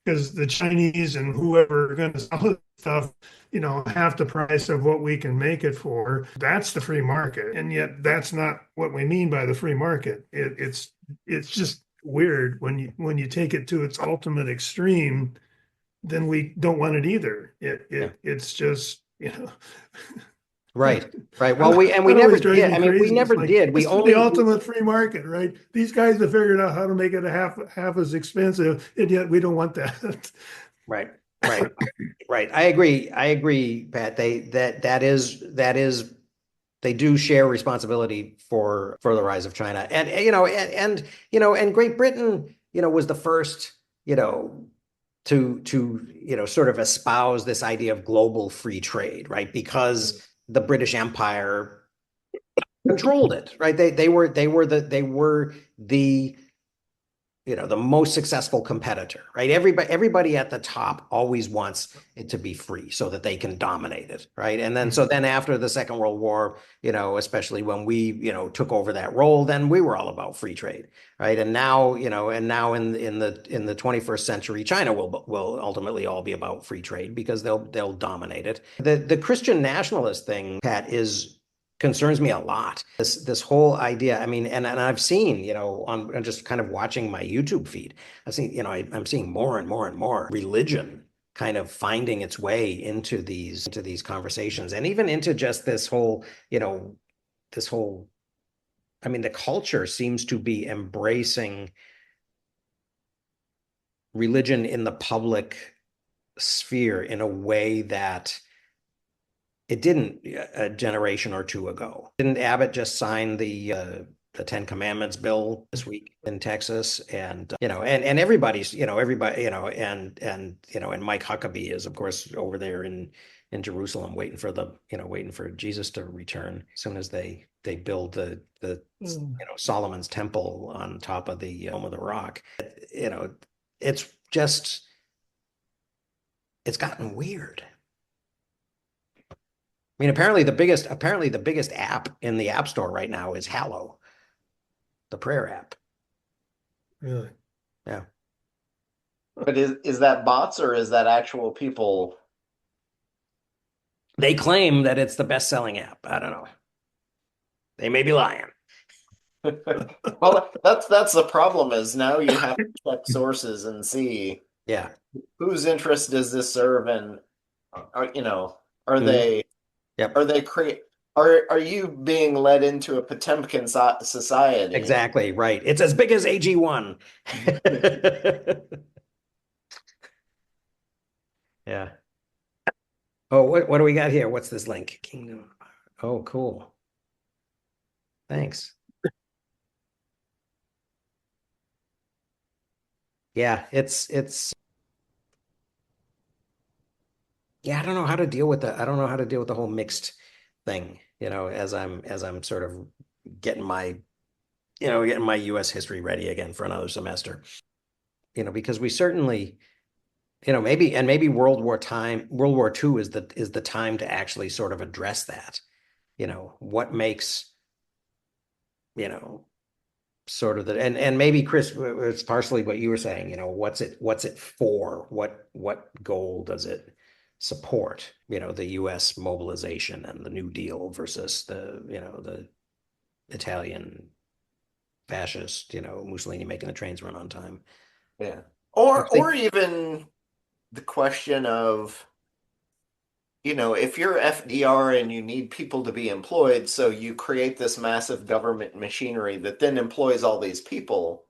[SPEAKER 3] because the Chinese and whoever are going to sell this stuff, you know, half the price of what we can make it for. That's the free market, and yet that's not what we mean by the free market. It's just weird when you take it to its ultimate extreme. Then we don't want it either.
[SPEAKER 2] Yeah.
[SPEAKER 3] It's just, you know.
[SPEAKER 2] Right. Right. Well, we
[SPEAKER 3] That
[SPEAKER 2] never
[SPEAKER 3] always drives
[SPEAKER 2] did.
[SPEAKER 3] me
[SPEAKER 2] I mean, we
[SPEAKER 3] crazy. It's
[SPEAKER 2] never
[SPEAKER 3] like
[SPEAKER 2] did.
[SPEAKER 3] this is the ultimate free market, right? These guys have figured out how to make it a half as expensive, and yet we don't want that.
[SPEAKER 2] Right. Right. Right. I agree, Pat. That is they do share responsibility for the rise of China. And and Great Britain, was the first, to sort of espouse this idea of global free trade, right? Because the British Empire controlled it, right? They were the the most successful competitor, right? Everybody at the top always wants it to be free so that they can dominate it, right? And then so then after the Second World War, especially when we, took over that role, then we were all about free trade, right? And now, in the 21st century, China will ultimately all be about free trade because they'll dominate it. The Christian nationalist thing, Pat, concerns me a lot. This whole idea. I mean, and I've seen, on just kind of watching my YouTube feed, I've seen, I'm seeing more and more and more religion kind of finding its way into these conversations, and even into just this whole, I mean, the culture seems to be embracing religion in the public sphere in a way that it didn't a generation or two ago. Didn't Abbott just sign the Ten Commandments bill this week in Texas? And and everybody's, everybody, and Mike Huckabee is, of course, over there in Jerusalem waiting for Jesus to return as soon as they build the Solomon's temple on top of the Dome of the Rock. It's just, it's gotten weird. I mean, apparently the biggest app in the App Store right now is Hallow, the prayer app.
[SPEAKER 3] Really?
[SPEAKER 2] Yeah.
[SPEAKER 4] But is that bots or is that actual people?
[SPEAKER 2] They claim that it's the best-selling app. I don't know. They may be lying.
[SPEAKER 4] Well, that's the problem, is now you have to check sources and see
[SPEAKER 2] Yeah.
[SPEAKER 4] whose interest does this serve, and are
[SPEAKER 2] Mhm.
[SPEAKER 4] they
[SPEAKER 2] Yep.
[SPEAKER 4] are they create are you being led into a Potemkin society?
[SPEAKER 2] Exactly right. It's as big as AG1. Yeah. Oh, what do we got here? What's this link? Kingdom. Oh, cool. Thanks. Yeah, it's yeah, I don't know how to deal with the whole mixed thing, as I'm sort of getting my US history ready again for another semester. Because we certainly, maybe World War II is the time to actually sort of address that. What makes, sort of and maybe Chris, it's partially what you were saying, what's it for? What goal does it support? The US mobilization and the New Deal versus the Italian fascist, Mussolini making the trains run on time.
[SPEAKER 4] Yeah. Or even the question of, if you're FDR and you need people to be employed, so you create this massive government machinery that then employs all these people,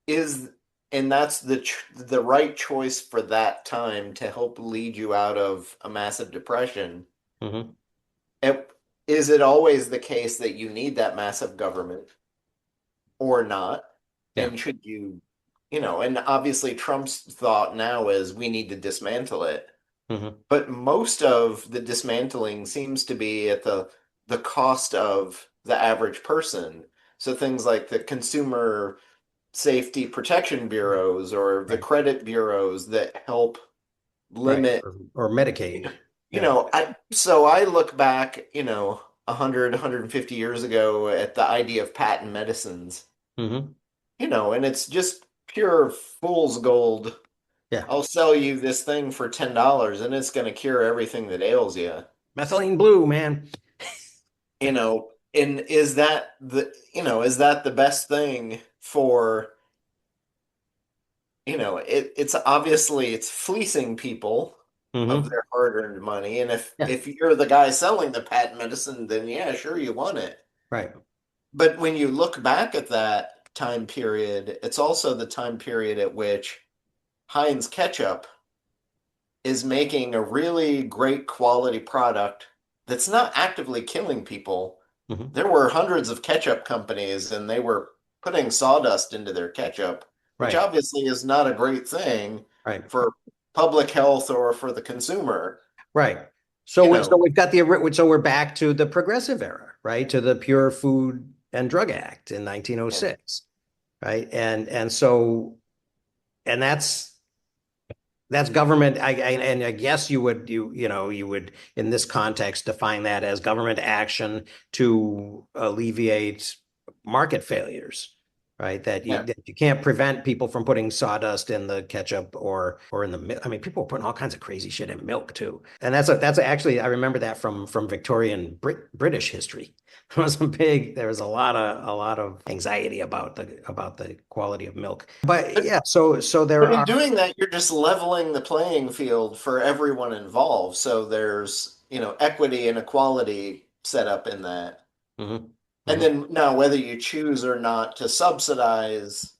[SPEAKER 4] and that's the right choice for that time to help lead you out of a massive depression.
[SPEAKER 2] Mm-hmm.
[SPEAKER 4] Is it always the case that you need that massive government or not?
[SPEAKER 2] Yeah.
[SPEAKER 4] And should and obviously Trump's thought now is we need to dismantle it.
[SPEAKER 2] Mm-hmm.
[SPEAKER 4] But most of the dismantling seems to be at the cost of the average person. So things like the consumer safety protection bureaus or the
[SPEAKER 2] Right.
[SPEAKER 4] credit bureaus that help limit,
[SPEAKER 2] or Medicaid.
[SPEAKER 4] I look back, 150 years ago at the idea of patent medicines,
[SPEAKER 2] Mm-hmm.
[SPEAKER 4] and it's just pure fool's gold.
[SPEAKER 2] Yeah.
[SPEAKER 4] I'll sell you this thing for $10 and it's going to cure everything that ails you.
[SPEAKER 2] Methylene blue, man.
[SPEAKER 4] And is that the best thing for, it's obviously it's fleecing people of
[SPEAKER 2] Mm-hmm.
[SPEAKER 4] their hard-earned money. And
[SPEAKER 2] Yeah.
[SPEAKER 4] if you're the guy selling the patent medicine, then yeah, sure, you want it.
[SPEAKER 2] Right.
[SPEAKER 4] But when you look back at that time period, it's also the time period at which Heinz ketchup is making a really great quality product that's not actively killing people.
[SPEAKER 2] Mm-hmm.
[SPEAKER 4] There were hundreds of ketchup companies and they were putting sawdust into their ketchup, which
[SPEAKER 2] Right.
[SPEAKER 4] obviously is not a great thing
[SPEAKER 2] Right.
[SPEAKER 4] for public health or for the consumer.
[SPEAKER 2] Right. So we've got so we're back to the progressive era, right? To the Pure Food and Drug Act in 1906. right? And so, and that's government. And I guess you would you would in this context define that as government action to alleviate market failures, right? That you can't prevent people from putting sawdust in the ketchup or in the milk. I mean, people are putting all kinds of crazy shit in milk too, and that's actually I remember that from Victorian British history. There was a lot of anxiety about the quality of milk. But yeah, so there
[SPEAKER 4] But in
[SPEAKER 2] are.
[SPEAKER 4] doing that, you're just leveling the playing field for everyone involved. So there's, equity and equality set up in that.
[SPEAKER 2] Mhm,
[SPEAKER 4] And
[SPEAKER 2] mhm.
[SPEAKER 4] then now, whether you choose or not to subsidize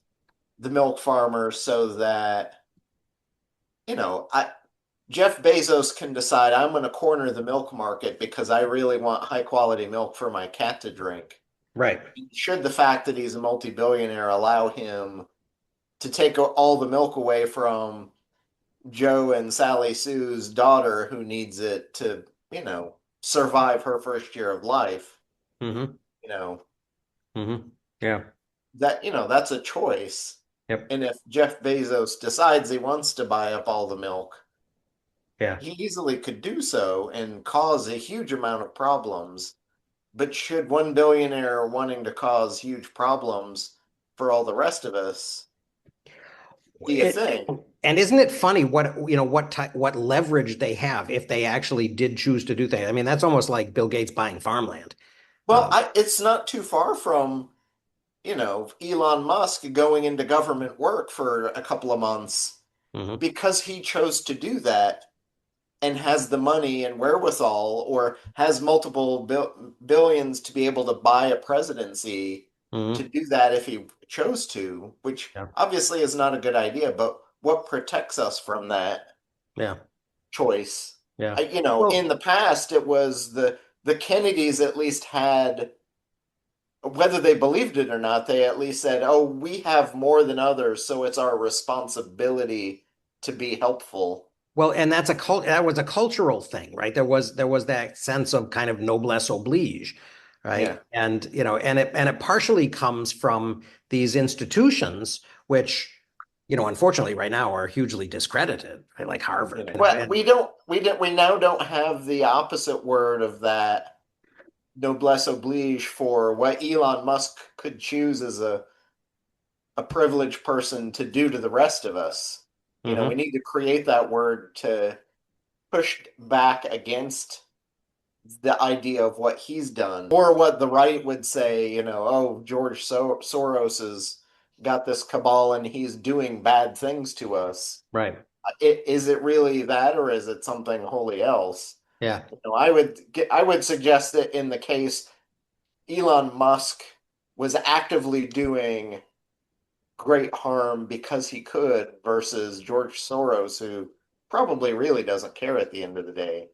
[SPEAKER 4] the milk farmers so that, Jeff Bezos can decide I'm going to corner the milk market because I really want high quality milk for my cat to drink.
[SPEAKER 2] Right.
[SPEAKER 4] Should the fact that he's a multi-billionaire allow him to take all the milk away from Joe and Sally Sue's daughter who needs it to, survive her first year of life,
[SPEAKER 2] Hmm.
[SPEAKER 4] you know,
[SPEAKER 2] Hmm. Yeah.
[SPEAKER 4] that's a choice.
[SPEAKER 2] Yep.
[SPEAKER 4] And if Jeff Bezos decides he wants to buy up all the milk,
[SPEAKER 2] Yeah.
[SPEAKER 4] he easily could do so and cause a huge amount of problems. But should one billionaire wanting to cause huge problems for all the rest of us be a
[SPEAKER 2] It,
[SPEAKER 4] thing?
[SPEAKER 2] and isn't it funny what leverage they have if they actually did choose to do things? I mean, that's almost like Bill Gates buying farmland.
[SPEAKER 4] Well,
[SPEAKER 2] Um,
[SPEAKER 4] it's not too far from, Elon Musk going into government work for a couple of months
[SPEAKER 2] mhm,
[SPEAKER 4] because he chose to do that and has the money and wherewithal or has multiple billions to be able to buy a presidency to
[SPEAKER 2] mhm.
[SPEAKER 4] do that if he chose to, which
[SPEAKER 2] Yeah.
[SPEAKER 4] obviously is not a good idea, but what protects us from that
[SPEAKER 2] Yeah.
[SPEAKER 4] choice?
[SPEAKER 2] Yeah.
[SPEAKER 4] In
[SPEAKER 2] Well,
[SPEAKER 4] the past, it was the Kennedys at least had, whether they believed it or not, they at least said, "Oh, we have more than others, so it's our responsibility to be helpful."
[SPEAKER 2] and that was a cultural thing, right? There was that sense of kind of noblesse oblige,
[SPEAKER 4] Yeah.
[SPEAKER 2] right? And and it partially comes from these institutions, which unfortunately right now are hugely discredited, right? Like Harvard.
[SPEAKER 4] Well, we now don't have the opposite word of that noblesse oblige for what Elon Musk could choose as a privileged person to do to the rest of us. We
[SPEAKER 2] Hmm.
[SPEAKER 4] need to create that word to push back against the idea of what he's done, or what the right would say, oh, George Soros has got this cabal and he's doing bad things to us.
[SPEAKER 2] Right.
[SPEAKER 4] Is it really that, or is it something wholly else?
[SPEAKER 2] Yeah.
[SPEAKER 4] I would suggest that in the case Elon Musk was actively doing great harm because he could versus George Soros, who probably really doesn't care at the end of the day.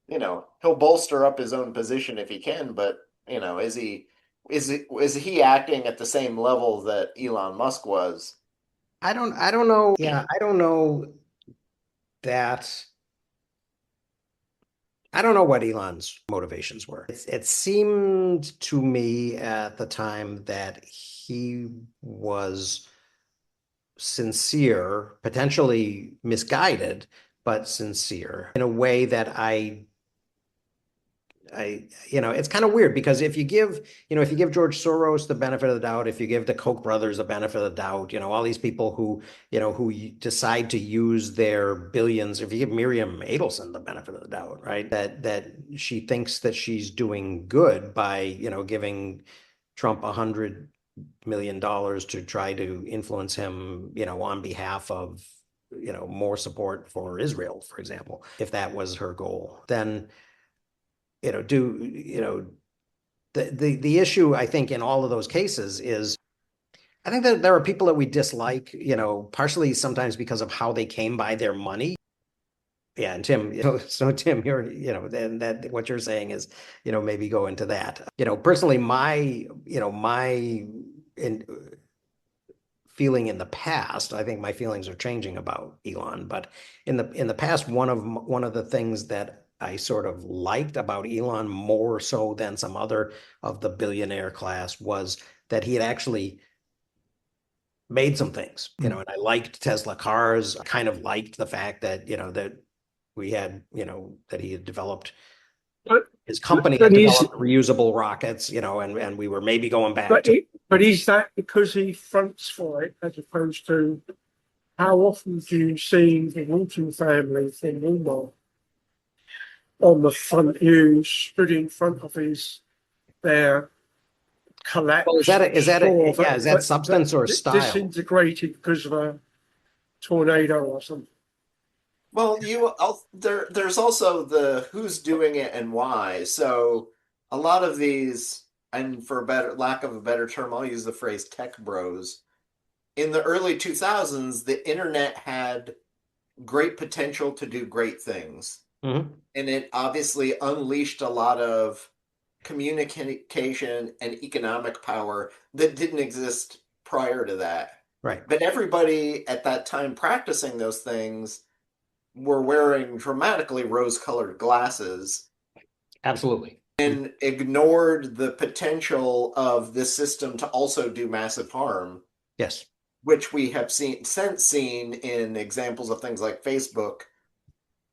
[SPEAKER 4] He'll bolster up his own position if he can, but is he acting at the same level that Elon Musk was?
[SPEAKER 2] I don't know. Yeah, I don't know that. I don't know what Elon's motivations were. It seemed to me at the time that he was sincere, potentially misguided, but sincere in a way that it's kind of weird because if you give George Soros the benefit of the doubt, if you give the Koch brothers the benefit of the doubt, all these people who decide to use their billions, if you give Miriam Adelson the benefit of the doubt, right, that she thinks that she's doing good by, giving Trump $100 million to try to influence him, on behalf of, more support for Israel, for example, if that was her goal, then do the issue I think in all of those cases is I think that there are people that we dislike, partially sometimes because of how they came by their money. Yeah, and Tim, so Tim, you're, then that what you're saying is, maybe go into that. Personally, my in, feeling in the past, I think my feelings are changing about Elon, but in the past, one of the things that I sort of liked about Elon more so than some other of the billionaire class was that he had actually made some things, and I liked Tesla cars. I kind of liked the fact that, that we had, that he had developed,
[SPEAKER 1] But,
[SPEAKER 2] his company
[SPEAKER 1] but
[SPEAKER 2] had
[SPEAKER 1] he's
[SPEAKER 2] developed reusable rockets, and we were maybe going back
[SPEAKER 1] but
[SPEAKER 2] to,
[SPEAKER 1] but is that because he fronts for it as opposed to how often do you see the Walton family from Walmart on the front news, stood in front of their
[SPEAKER 2] well, is
[SPEAKER 1] collapsed
[SPEAKER 2] that
[SPEAKER 1] store
[SPEAKER 2] is that substance or style?
[SPEAKER 1] disintegrated because of a tornado or something?
[SPEAKER 4] Well, there's also the who's doing it and why. So a lot of these, and for better lack of a better term, I'll use the phrase tech bros. In the early 2000s, the internet had great potential to do great things.
[SPEAKER 2] Mm-hmm.
[SPEAKER 4] And it obviously unleashed a lot of communication and economic power that didn't exist prior to that.
[SPEAKER 2] Right.
[SPEAKER 4] But everybody at that time practicing those things were wearing dramatically rose-colored glasses
[SPEAKER 2] Absolutely.
[SPEAKER 4] and ignored the potential of this system to also do massive harm,
[SPEAKER 2] Yes.
[SPEAKER 4] which we have since seen in examples of things like Facebook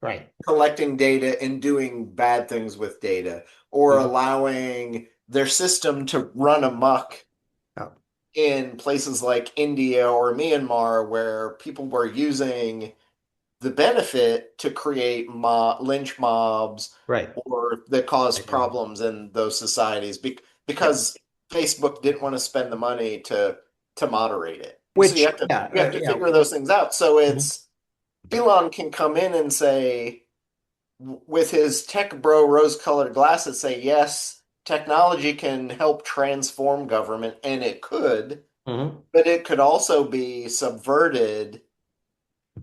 [SPEAKER 2] Right.
[SPEAKER 4] collecting data and doing bad things with data, or allowing their system to run amok in places like India or Myanmar, where people were using the benefit to create lynch mobs,
[SPEAKER 2] Right.
[SPEAKER 4] or that caused problems in those societies because Facebook didn't want to spend the money to moderate it.
[SPEAKER 2] Which,
[SPEAKER 4] so you have to figure those things out. So it's Elon can come in and say, with his tech bro rose-colored glasses, say, yes, technology can help transform government, and it could, but it could also be subverted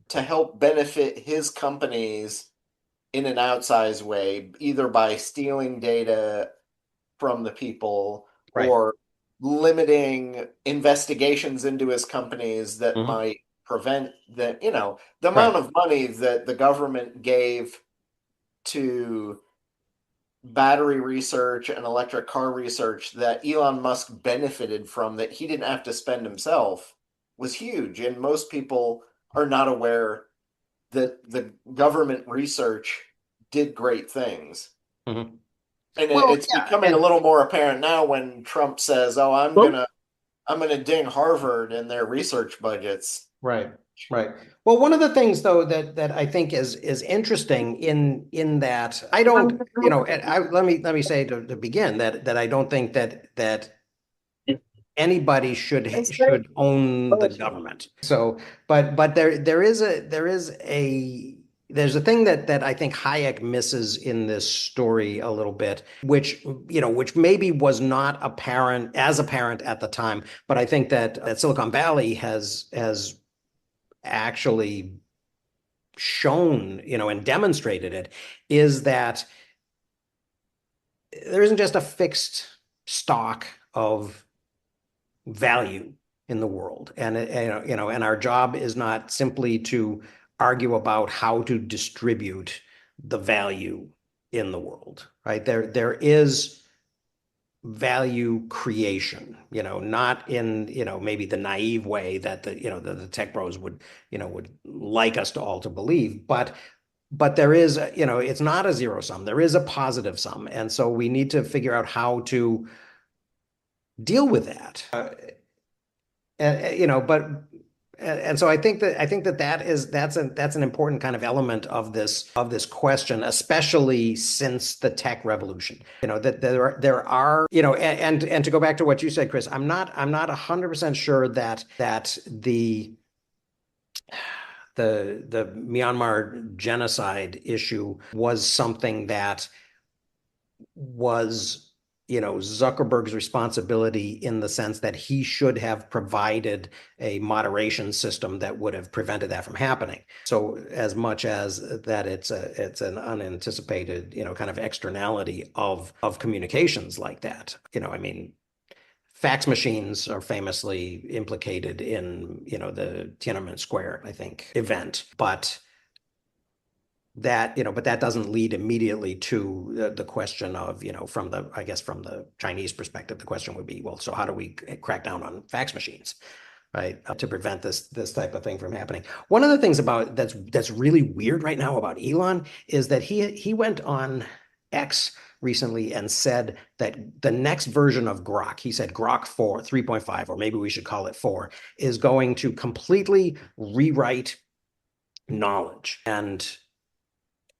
[SPEAKER 4] to help benefit his companies in an outsized way, either by stealing data from the people or limiting investigations into his companies that might prevent the amount of money that the government gave to battery research and electric car research that Elon Musk benefited from that he didn't have to spend himself was huge. And most people are not aware that the government research did great things. And it's becoming a little more apparent now when Trump says, "Oh, I'm gonna ding Harvard and their research budgets."
[SPEAKER 2] Right. Right. Well, one of the things though that I think is interesting in that I don't, let me say to begin that I don't think that anybody should own the government. So, but there's a thing that I think Hayek misses in this story a little bit, which maybe was not apparent at the time, but I think that Silicon Valley has actually shown, and demonstrated it, is that there isn't just a fixed stock of value in the world, and and our job is not simply to argue about how to distribute the value in the world, right? There is value creation, not in, maybe the naive way that the tech bros would like us to all to believe, but there is, it's not a zero sum. There is a positive sum. And so we need to figure out how to deal with that. And so I think that's an important kind of element of this question, especially since the tech revolution. That there are, and to go back to what you said, Chris, I'm not 100% sure that the Myanmar genocide issue was something that was, Zuckerberg's responsibility, in the sense that he should have provided a moderation system that would have prevented that from happening. So as much as that it's an unanticipated, kind of externality of communications like that. I mean, fax machines are famously implicated in, the Tiananmen Square, I think, event, but that doesn't lead immediately to the question of, from the Chinese perspective, the question would be, well, so how do we crack down on fax machines? right, to prevent this type of thing from happening. One of the things about that's really weird right now about Elon is that he went on X recently and said that the next version of Grok, he said Grok 4, 3.5, or maybe we should call it 4, is going to completely rewrite knowledge and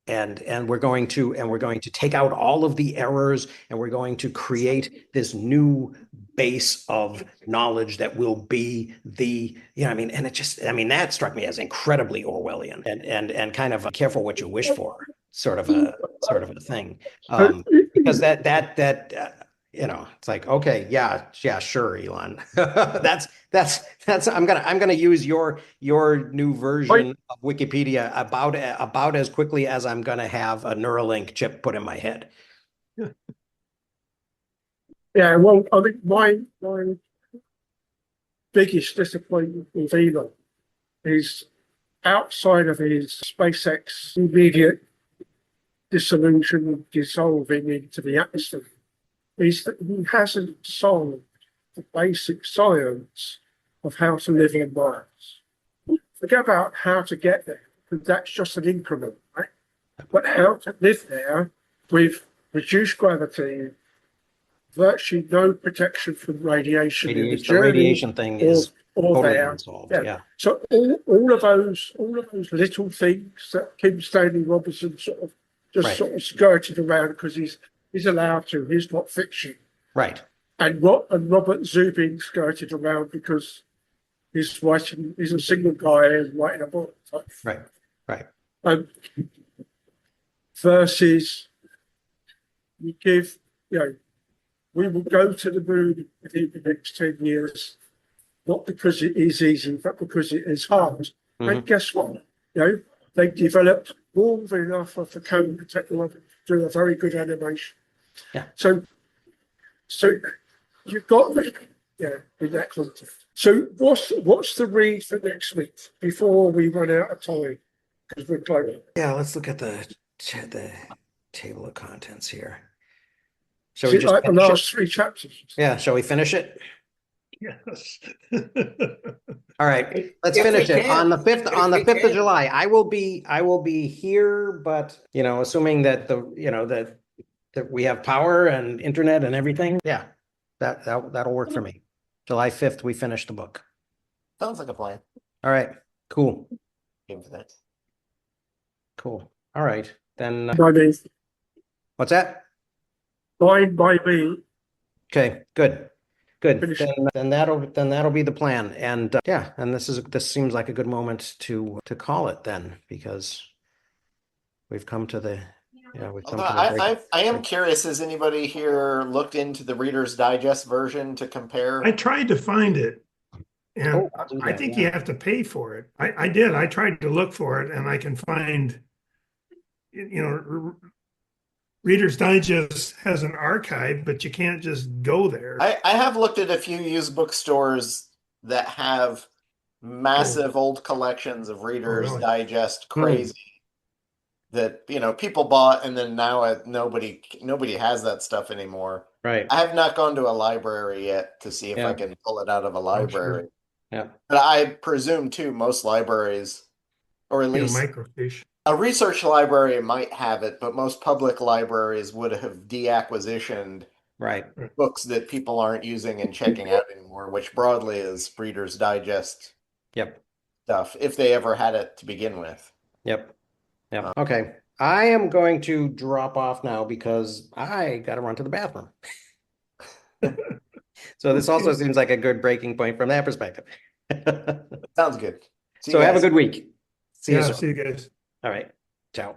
[SPEAKER 2] we're going to take out all of the errors, and we're going to create this new base of knowledge that will be the, I mean, and it just, I mean, that struck me as incredibly Orwellian and kind of a careful what you wish for sort of a thing. Because it's like, okay, yeah, sure, Elon. that's I'm gonna use your new version of Wikipedia about as quickly as I'm gonna have a Neuralink chip put in my head.
[SPEAKER 1] Yeah, well, I think my biggest disappointment with Elon is outside of his SpaceX immediate dissolution, dissolving into the atmosphere, is that he hasn't solved the basic science of how to live on Mars. Forget about how to get there, because that's just an increment, right? But how to live there with reduced gravity, virtually no protection from radiation in the
[SPEAKER 2] The
[SPEAKER 1] journey,
[SPEAKER 2] radiation thing is
[SPEAKER 1] or
[SPEAKER 2] totally
[SPEAKER 1] there.
[SPEAKER 2] unsolved.
[SPEAKER 1] Yeah.
[SPEAKER 2] Yeah.
[SPEAKER 1] So all of those little things that Kim Stanley Robinson sort of skirted around because he's allowed to. He's not fiction.
[SPEAKER 2] Right.
[SPEAKER 1] And Robert Zubin skirted around because he's a single guy and writing a book.
[SPEAKER 2] Right.
[SPEAKER 1] Versus we give, we will go to the moon within the next 10 years, not because it is easy, but because it is hard. And guess what? They developed more than enough of the code technology to do a very good animation.
[SPEAKER 2] Yeah.
[SPEAKER 1] So you've got in that context. So what's the read for next week before we run out of time? Because we're closing.
[SPEAKER 2] Yeah, let's look at the table of contents here. Shall
[SPEAKER 1] Is
[SPEAKER 2] we
[SPEAKER 1] it
[SPEAKER 2] just
[SPEAKER 1] like the
[SPEAKER 2] finish
[SPEAKER 1] last
[SPEAKER 2] it?
[SPEAKER 1] 3 chapters?
[SPEAKER 2] Yeah, shall we finish it?
[SPEAKER 3] Yes.
[SPEAKER 2] All right, let's
[SPEAKER 4] If we
[SPEAKER 2] finish it
[SPEAKER 4] can.
[SPEAKER 2] on the 5th.
[SPEAKER 4] If
[SPEAKER 2] On the
[SPEAKER 4] we
[SPEAKER 2] 5th of
[SPEAKER 4] can.
[SPEAKER 2] July, I will be here, but assuming that that we have power and internet and everything, yeah, that'll work for me. July 5th, we finish the book.
[SPEAKER 4] Sounds like a plan.
[SPEAKER 2] All right, cool.
[SPEAKER 4] Game for that.
[SPEAKER 2] Cool. All right, then.
[SPEAKER 1] By me.
[SPEAKER 2] What's that?
[SPEAKER 1] Fine by me.
[SPEAKER 2] Okay, good.
[SPEAKER 1] Finish.
[SPEAKER 2] Then that'll be the plan. And and this seems like a good moment to call it then, because we've come to the
[SPEAKER 4] Although I am curious, has anybody here looked into the Reader's Digest version to compare?
[SPEAKER 3] I tried to find it, and I think you
[SPEAKER 2] yeah.
[SPEAKER 3] have to pay for it. I did. I tried to look for it, and I can find, Reader's Digest has an archive, but you can't just go there.
[SPEAKER 4] I have looked at a few used bookstores that have massive old collections of Reader's
[SPEAKER 3] really?
[SPEAKER 4] Digest crazy that people bought, and then now nobody has that stuff anymore.
[SPEAKER 2] Right.
[SPEAKER 4] I have not gone to a library yet to see if I can pull it out of a library.
[SPEAKER 2] Yeah.
[SPEAKER 4] But I presume too most libraries, or at least
[SPEAKER 3] microfiche.
[SPEAKER 4] a research library might have it, but most public libraries would have deacquisitioned books that people aren't using and checking out anymore, which broadly is Reader's Digest stuff, if they ever had it to begin with.
[SPEAKER 2] Yep. Okay. I am going to drop off now because I got to run to the bathroom. So this also seems like a good breaking point from that perspective.
[SPEAKER 4] Sounds good.
[SPEAKER 2] So have a good week. See you soon.
[SPEAKER 3] See you guys.
[SPEAKER 2] All right. Ciao.